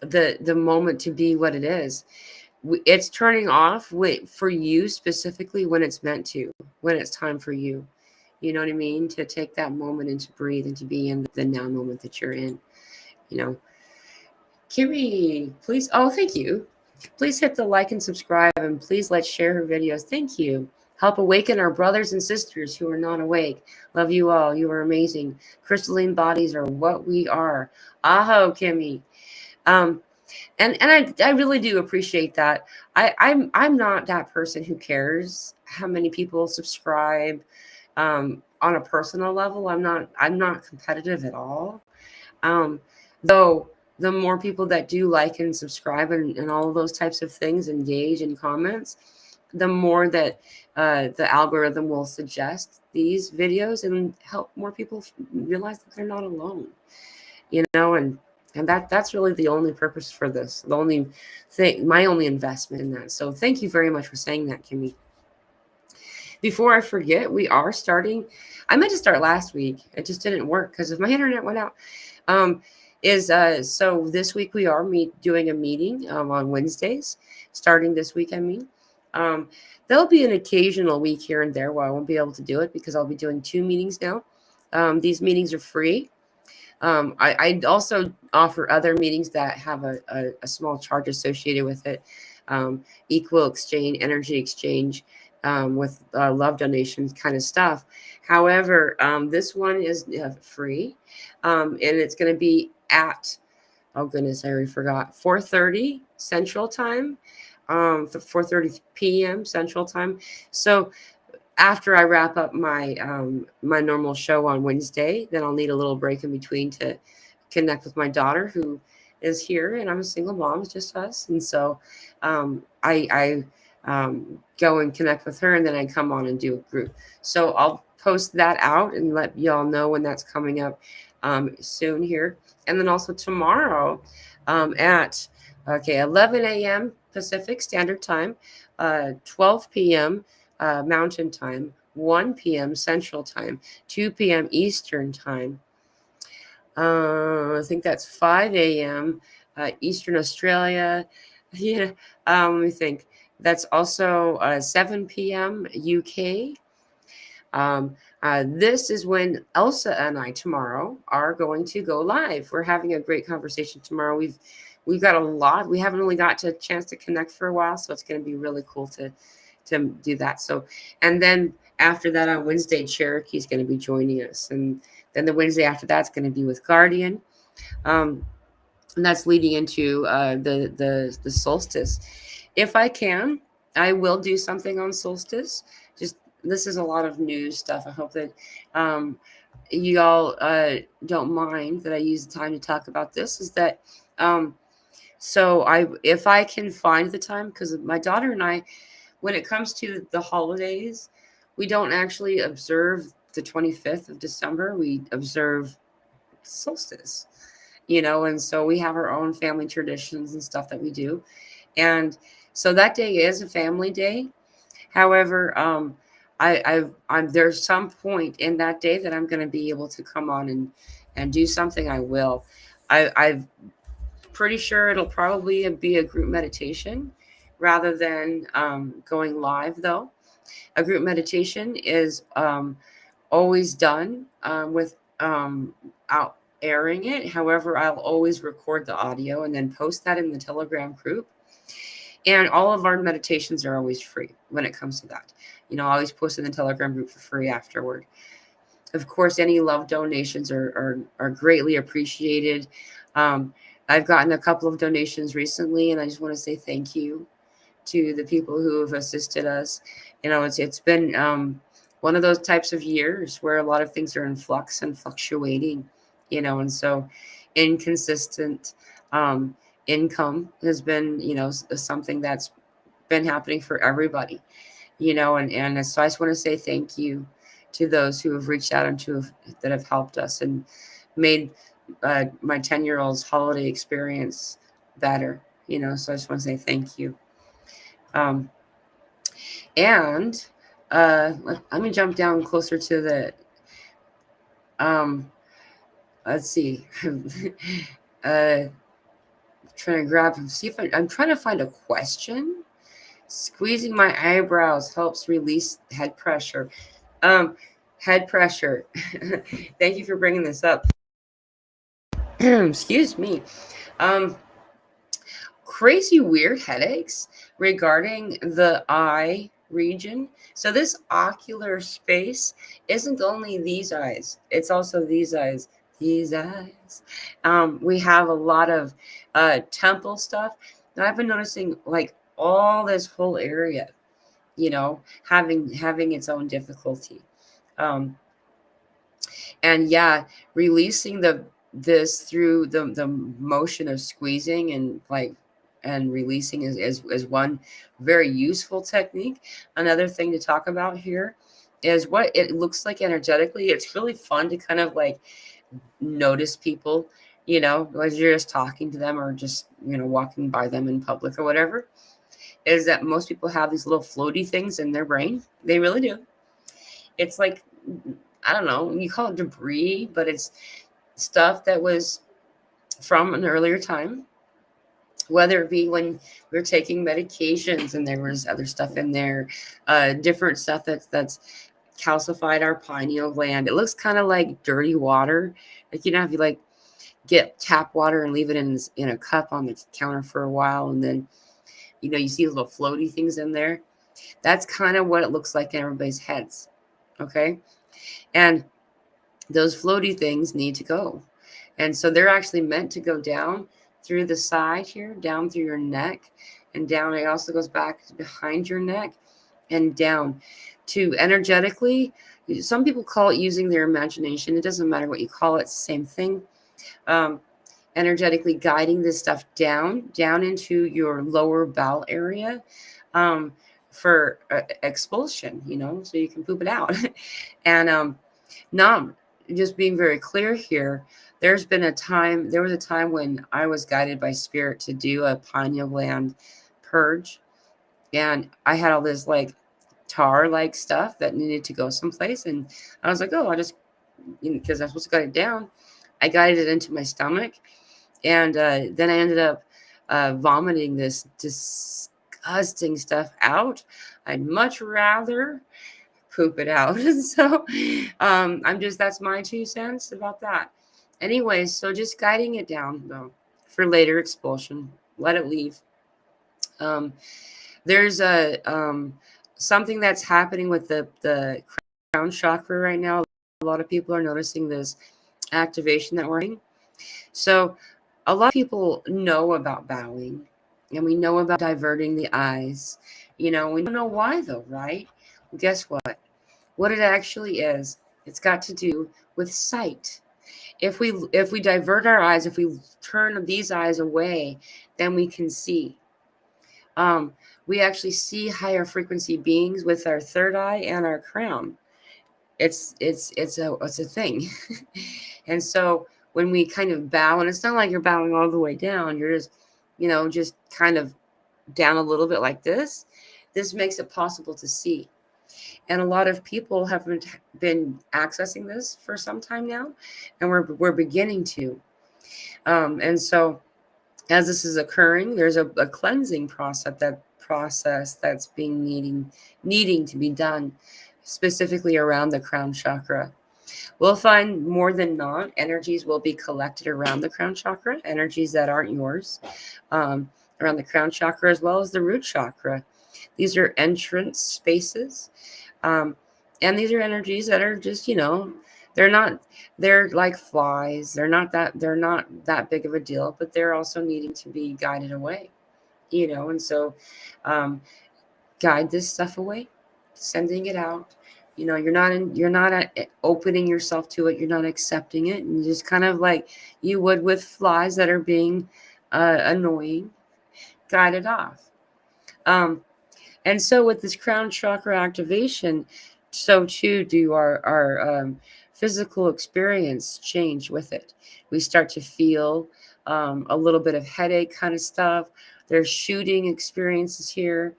the moment to be what it is. It's turning off for you specifically when it's meant to, when it's time for you. You know what I mean? To take that moment and to breathe and to be in the now moment that you're in. You know, Kimmy, please. Oh, thank you. Please hit the like and subscribe, and please let's share her videos. Thank you. Help awaken our brothers and sisters who are not awake. Love you all. You are amazing. Crystalline bodies are what we are. Aho, Kimmy. Um, and I really do appreciate that. I'm not that person who cares how many people subscribe. On a personal level, I'm not competitive at all. Though the more people that do like and subscribe and all of those types of things, engage in comments, the more that the algorithm will suggest these videos and help more people realize that they're not alone. And that's really the only purpose for this, the only thing, my only investment in that. So thank you very much for saying that, Kimmy. Before I forget, we are starting. I meant to start last week. It just didn't work because if my internet went out. So this week we are doing a meeting on Wednesdays, starting this week. I mean, um, there'll be an occasional week here and there where I won't be able to do it because I'll be doing 2 meetings now. These meetings are free. I also offer other meetings that have a small charge associated with it, equal exchange, energy exchange, with love donations kind of stuff. However, this one is free, and it's going to be at, oh goodness, I already forgot, 4:30 Central Time, 4:30 p.m. Central Time. So after I wrap up my normal show on Wednesday, then I'll need a little break in between to connect with my daughter who is here, and I'm a single mom, it's just us, and so I go and connect with her, and then I come on and do a group. So I'll post that out and let y'all know when that's coming up soon here, and then also tomorrow at 11 a.m. Pacific Standard Time, 12 p.m. Mountain Time, 1 p.m. Central Time, 2 p.m. Eastern Time. I think that's 5 a.m. Eastern Australia. Yeah, let me think. That's also 7 p.m. UK. This is when Elsa and I tomorrow are going to go live. We're having a great conversation tomorrow. We've got a lot. We haven't really got a chance to connect for a while, so it's going to be really cool to do that. So, and then after that on Wednesday, Cherokee's going to be joining us, and then the Wednesday after that's going to be with Guardian, and that's leading into the solstice. If I can, I will do something on solstice. Just this is a lot of news stuff. I hope that you all don't mind that I use the time to talk about this. Is that so if I can find the time, because my daughter and I, when it comes to the holidays, we don't actually observe the 25th of December. We observe solstice, and so we have our own family traditions and stuff that we do. And so that day is a family day. However, there's some point in that day that I'm going to be able to come on and do something. I will. I'm pretty sure it'll probably be a group meditation rather than going live, though. A group meditation is always done without airing it. However, I'll always record the audio and then post that in the Telegram group. And all of our meditations are always free when it comes to that. I always post in the Telegram group for free afterward. Of course, any love donations are greatly appreciated. I've gotten a couple of donations recently, and I just want to say thank you to the people who have assisted us. It's been one of those types of years where a lot of things are in flux and fluctuating, and so inconsistent income has been, something that's been happening for everybody, and so I just want to say thank you to those who have reached out and that have helped us and made my 10-year-old's holiday experience better, so I just want to say thank you. And let me jump down closer to the let's see. Trying to grab and see if I'm trying to find a question. Squeezing my eyebrows helps release head pressure. Head pressure. Thank you for bringing this up. Excuse me. Crazy weird headaches regarding the eye region. So this ocular space isn't only these eyes, it's also these eyes. These eyes. We have a lot of temple stuff. And I've been noticing like all this whole area, having its own difficulty. And yeah, releasing this through the motion of squeezing and releasing is one very useful technique. Another thing to talk about here is what it looks like energetically. It's really fun to kind of like notice people, as you're just talking to them or just, walking by them in public or whatever, is that most people have these little floaty things in their brain. They really do. It's like, I don't know, you call it debris, but it's stuff that was from an earlier time, whether it be when we're taking medications and there was other stuff in there, different stuff that's calcified our pineal gland. It looks kind of like dirty water. Like, if you like get tap water and leave it in a cup on the counter for a while, and then, you see little floaty things in there. That's kind of what it looks like in everybody's heads. Okay. And those floaty things need to go. And so they're actually meant to go down through the side here, down through your neck, and down. It also goes back behind your neck and down to energetically. Some people call it using their imagination. It doesn't matter what you call it. It's the same thing. Energetically guiding this stuff down into your lower bowel area for expulsion, so you can poop it out. And not just being very clear here, there was a time when I was guided by spirit to do a pineal gland purge, and I had all this like tar like stuff that needed to go someplace, and I was like, oh, I just, because I'm supposed to guide it down, I guided it into my stomach, and then I ended up vomiting this disgusting stuff out. I'd much rather poop it out. So that's my 2 cents about that. Anyways, so just guiding it down though for later expulsion. Let it leave. There's something that's happening with the crown chakra right now. A lot of people are noticing this activation that we're having. So a lot of people know about bowing, and we know about diverting the eyes. We don't know why though, right? Well, guess what? What it actually is, it's got to do with sight. If we divert our eyes, if we turn these eyes away, then we can see. We actually see higher frequency beings with our third eye and our crown. It's a thing. And so when we kind of bow, and it's not like you're bowing all the way down, you're just, just kind of down a little bit like this. This makes it possible to see. And a lot of people have been accessing this for some time now, and we're beginning to. And so as this is occurring, there's a cleansing process that's being needing to be done, specifically around the crown chakra. We'll find more than not energies will be collected around the crown chakra, energies that aren't yours. around the crown chakra as well as the root chakra. These are entrance spaces. And these are energies that are just, they're like flies. They're not that big of a deal, but they're also needing to be guided away, and so guide this stuff away, sending it out. You're not opening yourself to it. You're not accepting it, and just kind of like you would with flies that are being annoying, guide it off. And so with this crown chakra activation, so too do our physical experience change with it. We start to feel a little bit of headache kind of stuff. There's shooting experiences here.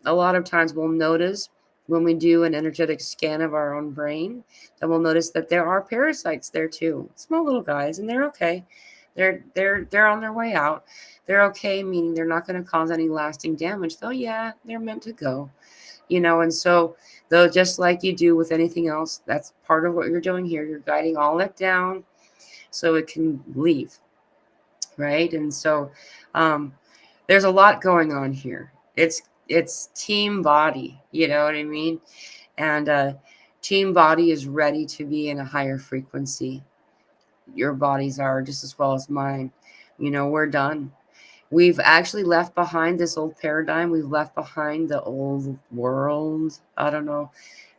A lot of times we'll notice when we do an energetic scan of our own brain, then we'll notice that there are parasites there too, small little guys, and they're okay. They're on their way out. They're okay, meaning they're not going to cause any lasting damage, though. Yeah, they're meant to go, and so though, just like you do with anything else, that's part of what you're doing here. You're guiding all that down so it can leave, right? And so there's a lot going on here. It's team body, you know what I mean? And team body is ready to be in a higher frequency. Your bodies are just as well as mine. We're done. We've actually left behind this old paradigm. We've left behind the old world. I don't know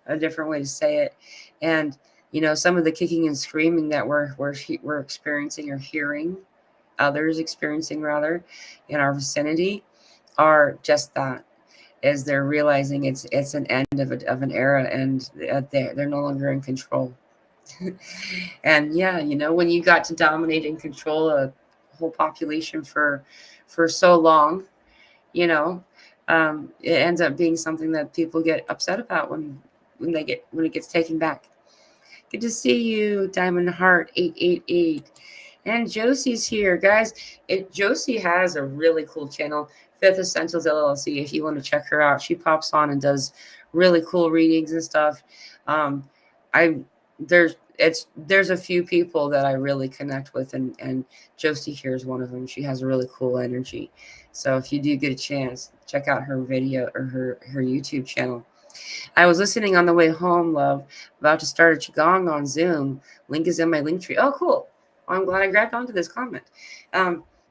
a different way to say it. And some of the kicking and screaming that we're experiencing or hearing others experiencing rather in our vicinity are just that, as they're realizing it's an end of an era, and they're no longer in control. And yeah, when you got to dominate and control a whole population for so long, it ends up being something that people get upset about when it gets taken back. Good to see you, Diamond Heart 888. And Josie's here, guys. Josie has a really cool channel, Fifth Essentials LLC. If you want to check her out, she pops on and does really cool readings and stuff. There's a few people that I really connect with, and Josie here is one of them. She has a really cool energy. So if you do get a chance, check out her video or her YouTube channel. I was listening on the way home, love, about to start a Qigong on Zoom. Link is in my link tree. Oh, cool. I'm glad I grabbed onto this comment.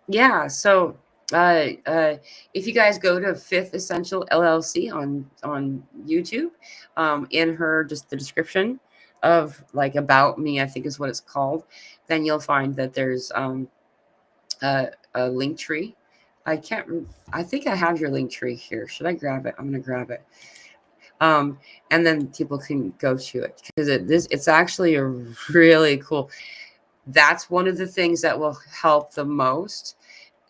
Yeah, so if you guys go to Fifth Essential LLC on YouTube, in just the description of like about me, I think is what it's called, then you'll find that there's a link tree. I think I have your link tree here. Should I grab it? I'm gonna grab it. And then people can go to it because it's actually a really cool. That's one of the things that will help the most.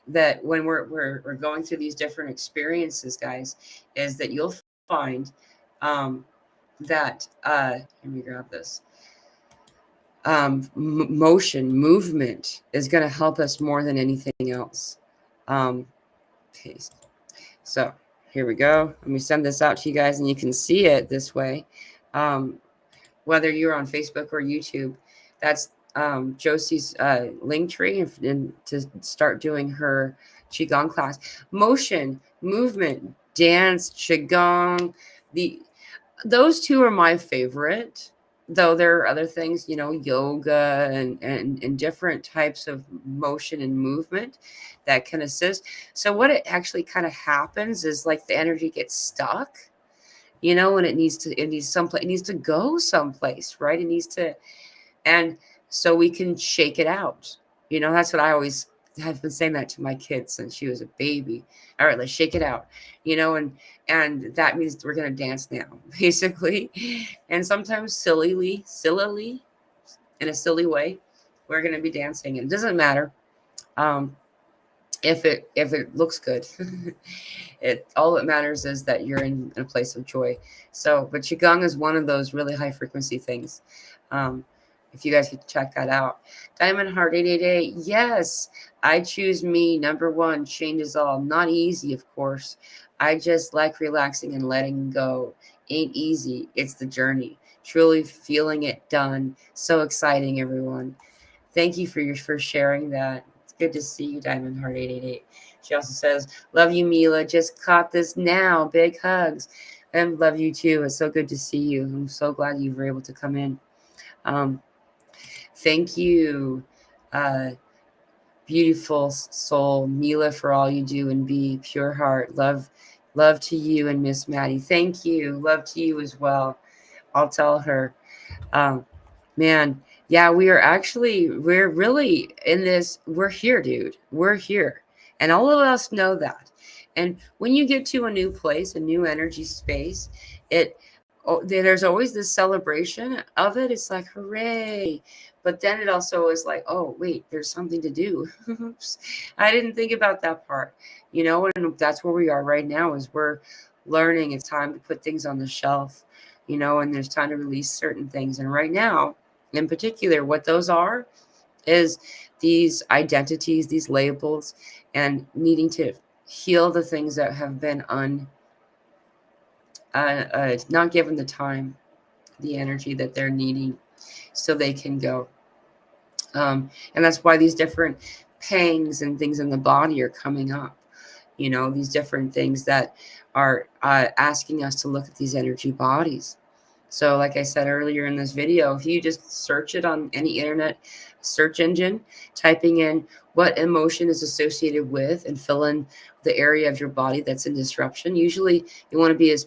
That when we're going through these different experiences, guys, is that you'll find that let me grab this. Movement is going to help us more than anything else. Okay, so here we go. Let me send this out to you guys, and you can see it this way. Whether you're on Facebook or YouTube, that's Josie's link tree and to start doing her Qigong class. Motion, movement, dance, Qigong. Those two are my favorite, though there are other things, yoga and different types of motion and movement that can assist. So what it actually kind of happens is like the energy gets stuck, and it needs to go someplace, right? It needs to, and so we can shake it out. That's what I always have been saying that to my kids since she was a baby. All right, let's shake it out, and that means we're going to dance now, basically. And sometimes sillily, in a silly way, we're going to be dancing. And it doesn't matter if it looks good. All that matters is that you're in a place of joy. So, but Qigong is one of those really high frequency things. If you guys could check that out. Diamond Heart 888. Yes, I choose me. Number one, chain dissolve. Not easy, of course. I just like relaxing and letting go. Ain't easy. It's the journey. Truly feeling it done. So exciting, everyone. Thank you for sharing that. It's good to see you, Diamond Heart 888. She also says, love you, Mila. Just caught this now. Big hugs. And love you too. It's so good to see you. I'm so glad you were able to come in. Thank you, beautiful soul, Mila, for all you do and be pure heart. Love to you and Miss Maddie. Thank you. Love to you as well. I'll tell her. Man, yeah, we're really in this. We're here, dude. We're here. And all of us know that. And when you get to a new place, a new energy space, there's always this celebration of it. It's like, hooray. But then it also is like, oh, wait, there's something to do. Oops. I didn't think about that part. And that's where we are right now is we're learning. It's time to put things on the shelf, and there's time to release certain things. And right now, in particular, what those are is these identities, these labels, and needing to heal the things that have been not given the time, the energy that they're needing so they can go. And that's why these different pangs and things in the body are coming up. These different things that are asking us to look at these energy bodies. So like I said earlier in this video, if you just search it on any internet search engine, typing in what emotion is associated with and fill in the area of your body that's in disruption. Usually you want to be as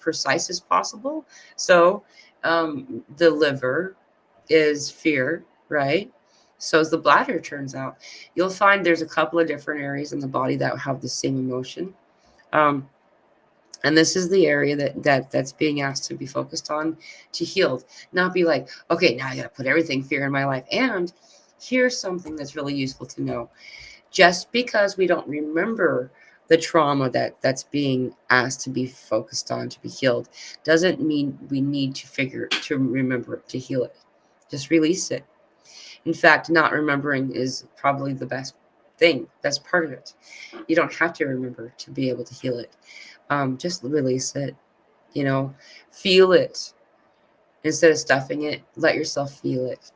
precise as possible. So the liver is fear, right? So as the bladder, turns out. You'll find there's a couple of different areas in the body that have the same emotion. And this is the area that's being asked to be focused on, to heal, not be like, okay, now I got to put everything fear in my life. And here's something that's really useful to know. Just because we don't remember the trauma that's being asked to be focused on, to be healed, doesn't mean we need to remember it, to heal it. Just release it. In fact, not remembering is probably the best thing. That's part of it. You don't have to remember to be able to heal it. Just release it, feel it. Instead of stuffing it, let yourself feel it.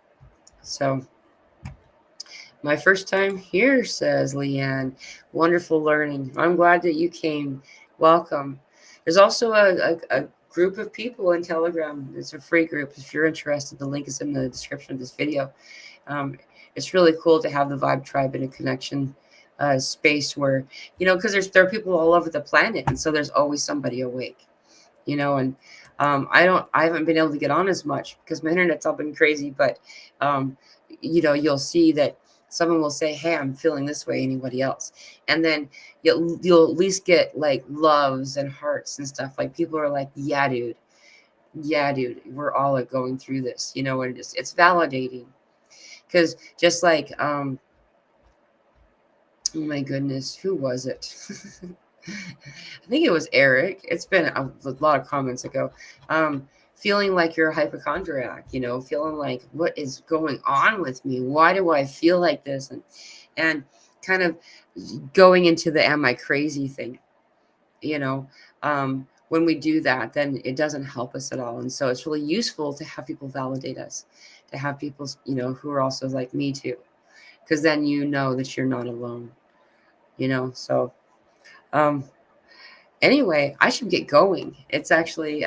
So, my first time here, says Leanne. Wonderful learning. I'm glad that you came. Welcome. There's also a group of people in Telegram. It's a free group. If you're interested, the link is in the description of this video. It's really cool to have the Vibe Tribe in a connection space where, because there are people all over the planet, and so there's always somebody awake, and I haven't been able to get on as much because my internet's all been crazy, but you'll see that someone will say, hey, I'm feeling this way, anybody else? And then you'll at least get like loves and hearts and stuff. Like people are like, yeah, dude, we're all like going through this, and it's validating. Because just like, oh my goodness, who was it? I think it was Eric. It's been a lot of comments ago. Feeling like you're a hypochondriac, feeling like, what is going on with me? Why do I feel like this? And kind of going into the am I crazy thing, when we do that, then it doesn't help us at all. And so it's really useful to have people validate us, to have people, who are also like me too, because then that you're not alone, so anyway, I should get going. It's actually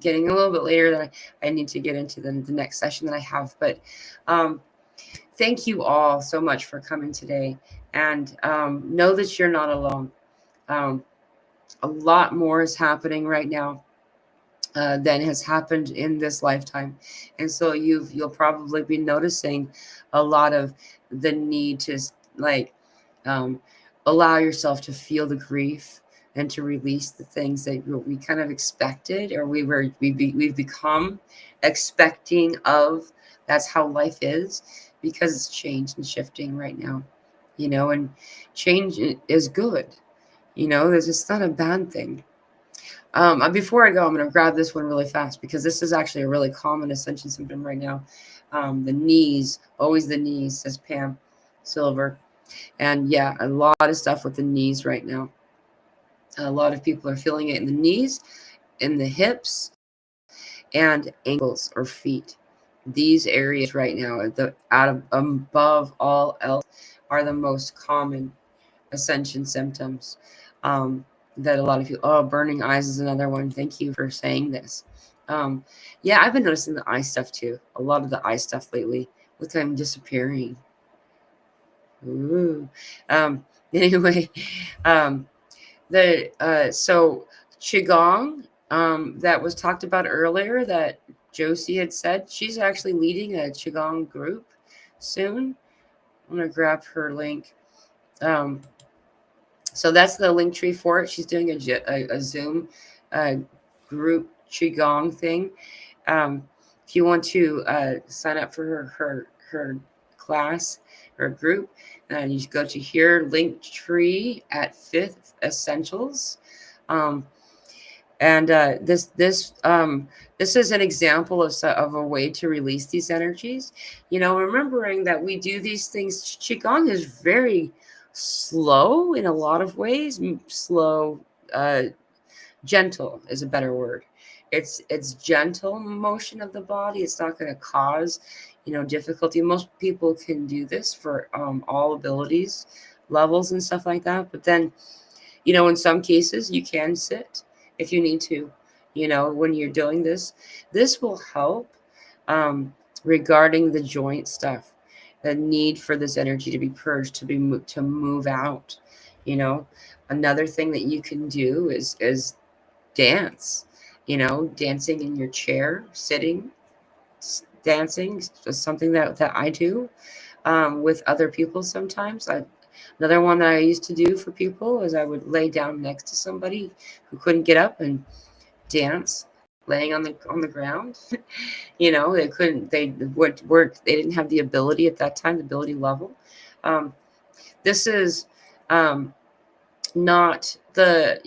getting a little bit later than I need to get into the next session that I have, but thank you all so much for coming today, and know that you're not alone. A lot more is happening right now than has happened in this lifetime. And so you'll probably be noticing a lot of the need to allow yourself to feel the grief and to release the things that we kind of expected, or we've become expecting of. That's how life is, because it's changed and shifting right now, and change is good. It's not a bad thing. Before I go, I'm going to grab this one really fast, because this is actually a really common ascension symptom right now. The knees, always the knees, says Pam Silver. And yeah, a lot of stuff with the knees right now. A lot of people are feeling it in the knees, in the hips, and ankles or feet. These areas right now, above all else, are the most common Ascension Symptoms. That a lot of people, oh, burning eyes is another one. Thank you for saying this. Yeah, I've been noticing the eye stuff too. A lot of the eye stuff lately. Look, I'm disappearing. Ooh. Anyway, um, so qigong, that was talked about earlier, that Josie had said, she's actually leading a qigong group soon. I'm gonna grab her link. Um, so that's the link tree for it. She's doing a Zoom group qigong thing. If you want to sign up for her class or group, and you go to here, link tree at Fifth Essentials. And this is an example of a way to release these energies. Remembering that we do these things. Qigong is very slow in a lot of ways. Slow, gentle is a better word. It's gentle motion of the body. It's not going to cause difficulty. Most people can do this for all abilities levels and stuff like that. But then in some cases you can sit if you need to. When you're doing this will help regarding the joint stuff, the need for this energy to be purged, to move out. Another thing that you can do is dance. Dancing in your chair, sitting, dancing is something that I do with other people sometimes. Another one that I used to do for people is I would lay down next to somebody who couldn't get up and dance, laying on the ground. They couldn't, they didn't have the ability at that time, the ability level. This is not the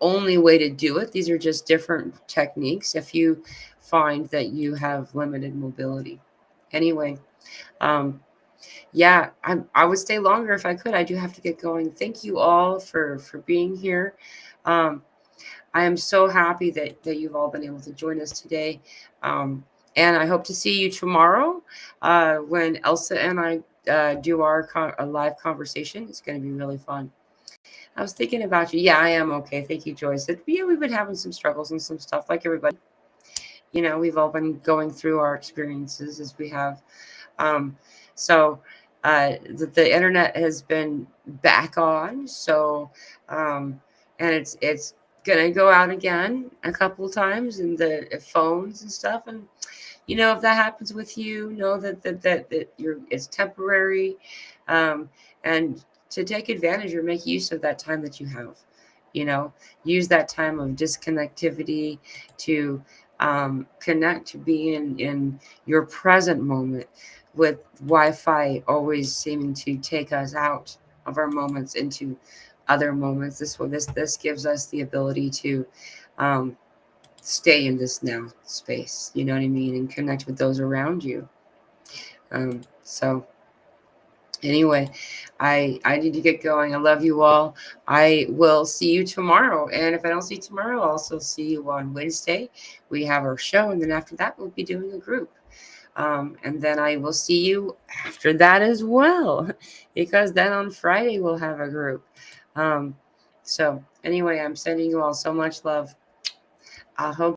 only way to do it. These are just different techniques if you find that you have limited mobility. Anyway, yeah, I would stay longer if I could. I do have to get going. Thank you all for being here. I am so happy that you've all been able to join us today. And I hope to see you tomorrow when Elsa and I do our live conversation. It's going to be really fun. I was thinking about you. Yeah, I am okay. Thank you, Joyce. We've been having some struggles and some stuff like everybody. We've all been going through our experiences as we have. So the internet has been back on. So, and it's gonna go out again a couple of times in the phones and stuff. And if that happens with you, know that it's temporary, and to take advantage or make use of that time that you have. Use that time of disconnectivity to connect, to be in your present moment, with Wi-Fi always seeming to take us out of our moments into other moments. This gives us the ability to stay in this now space, you know what I mean, and connect with those around you. So anyway, I need to get going. I love you all. I will see you tomorrow. And if I don't see you tomorrow, I'll also see you on Wednesday. We have our show. And then after that, we'll be doing a group. And then I will see you after that as well, because then on Friday we'll have a group. So anyway, I'm sending you all so much love. I hope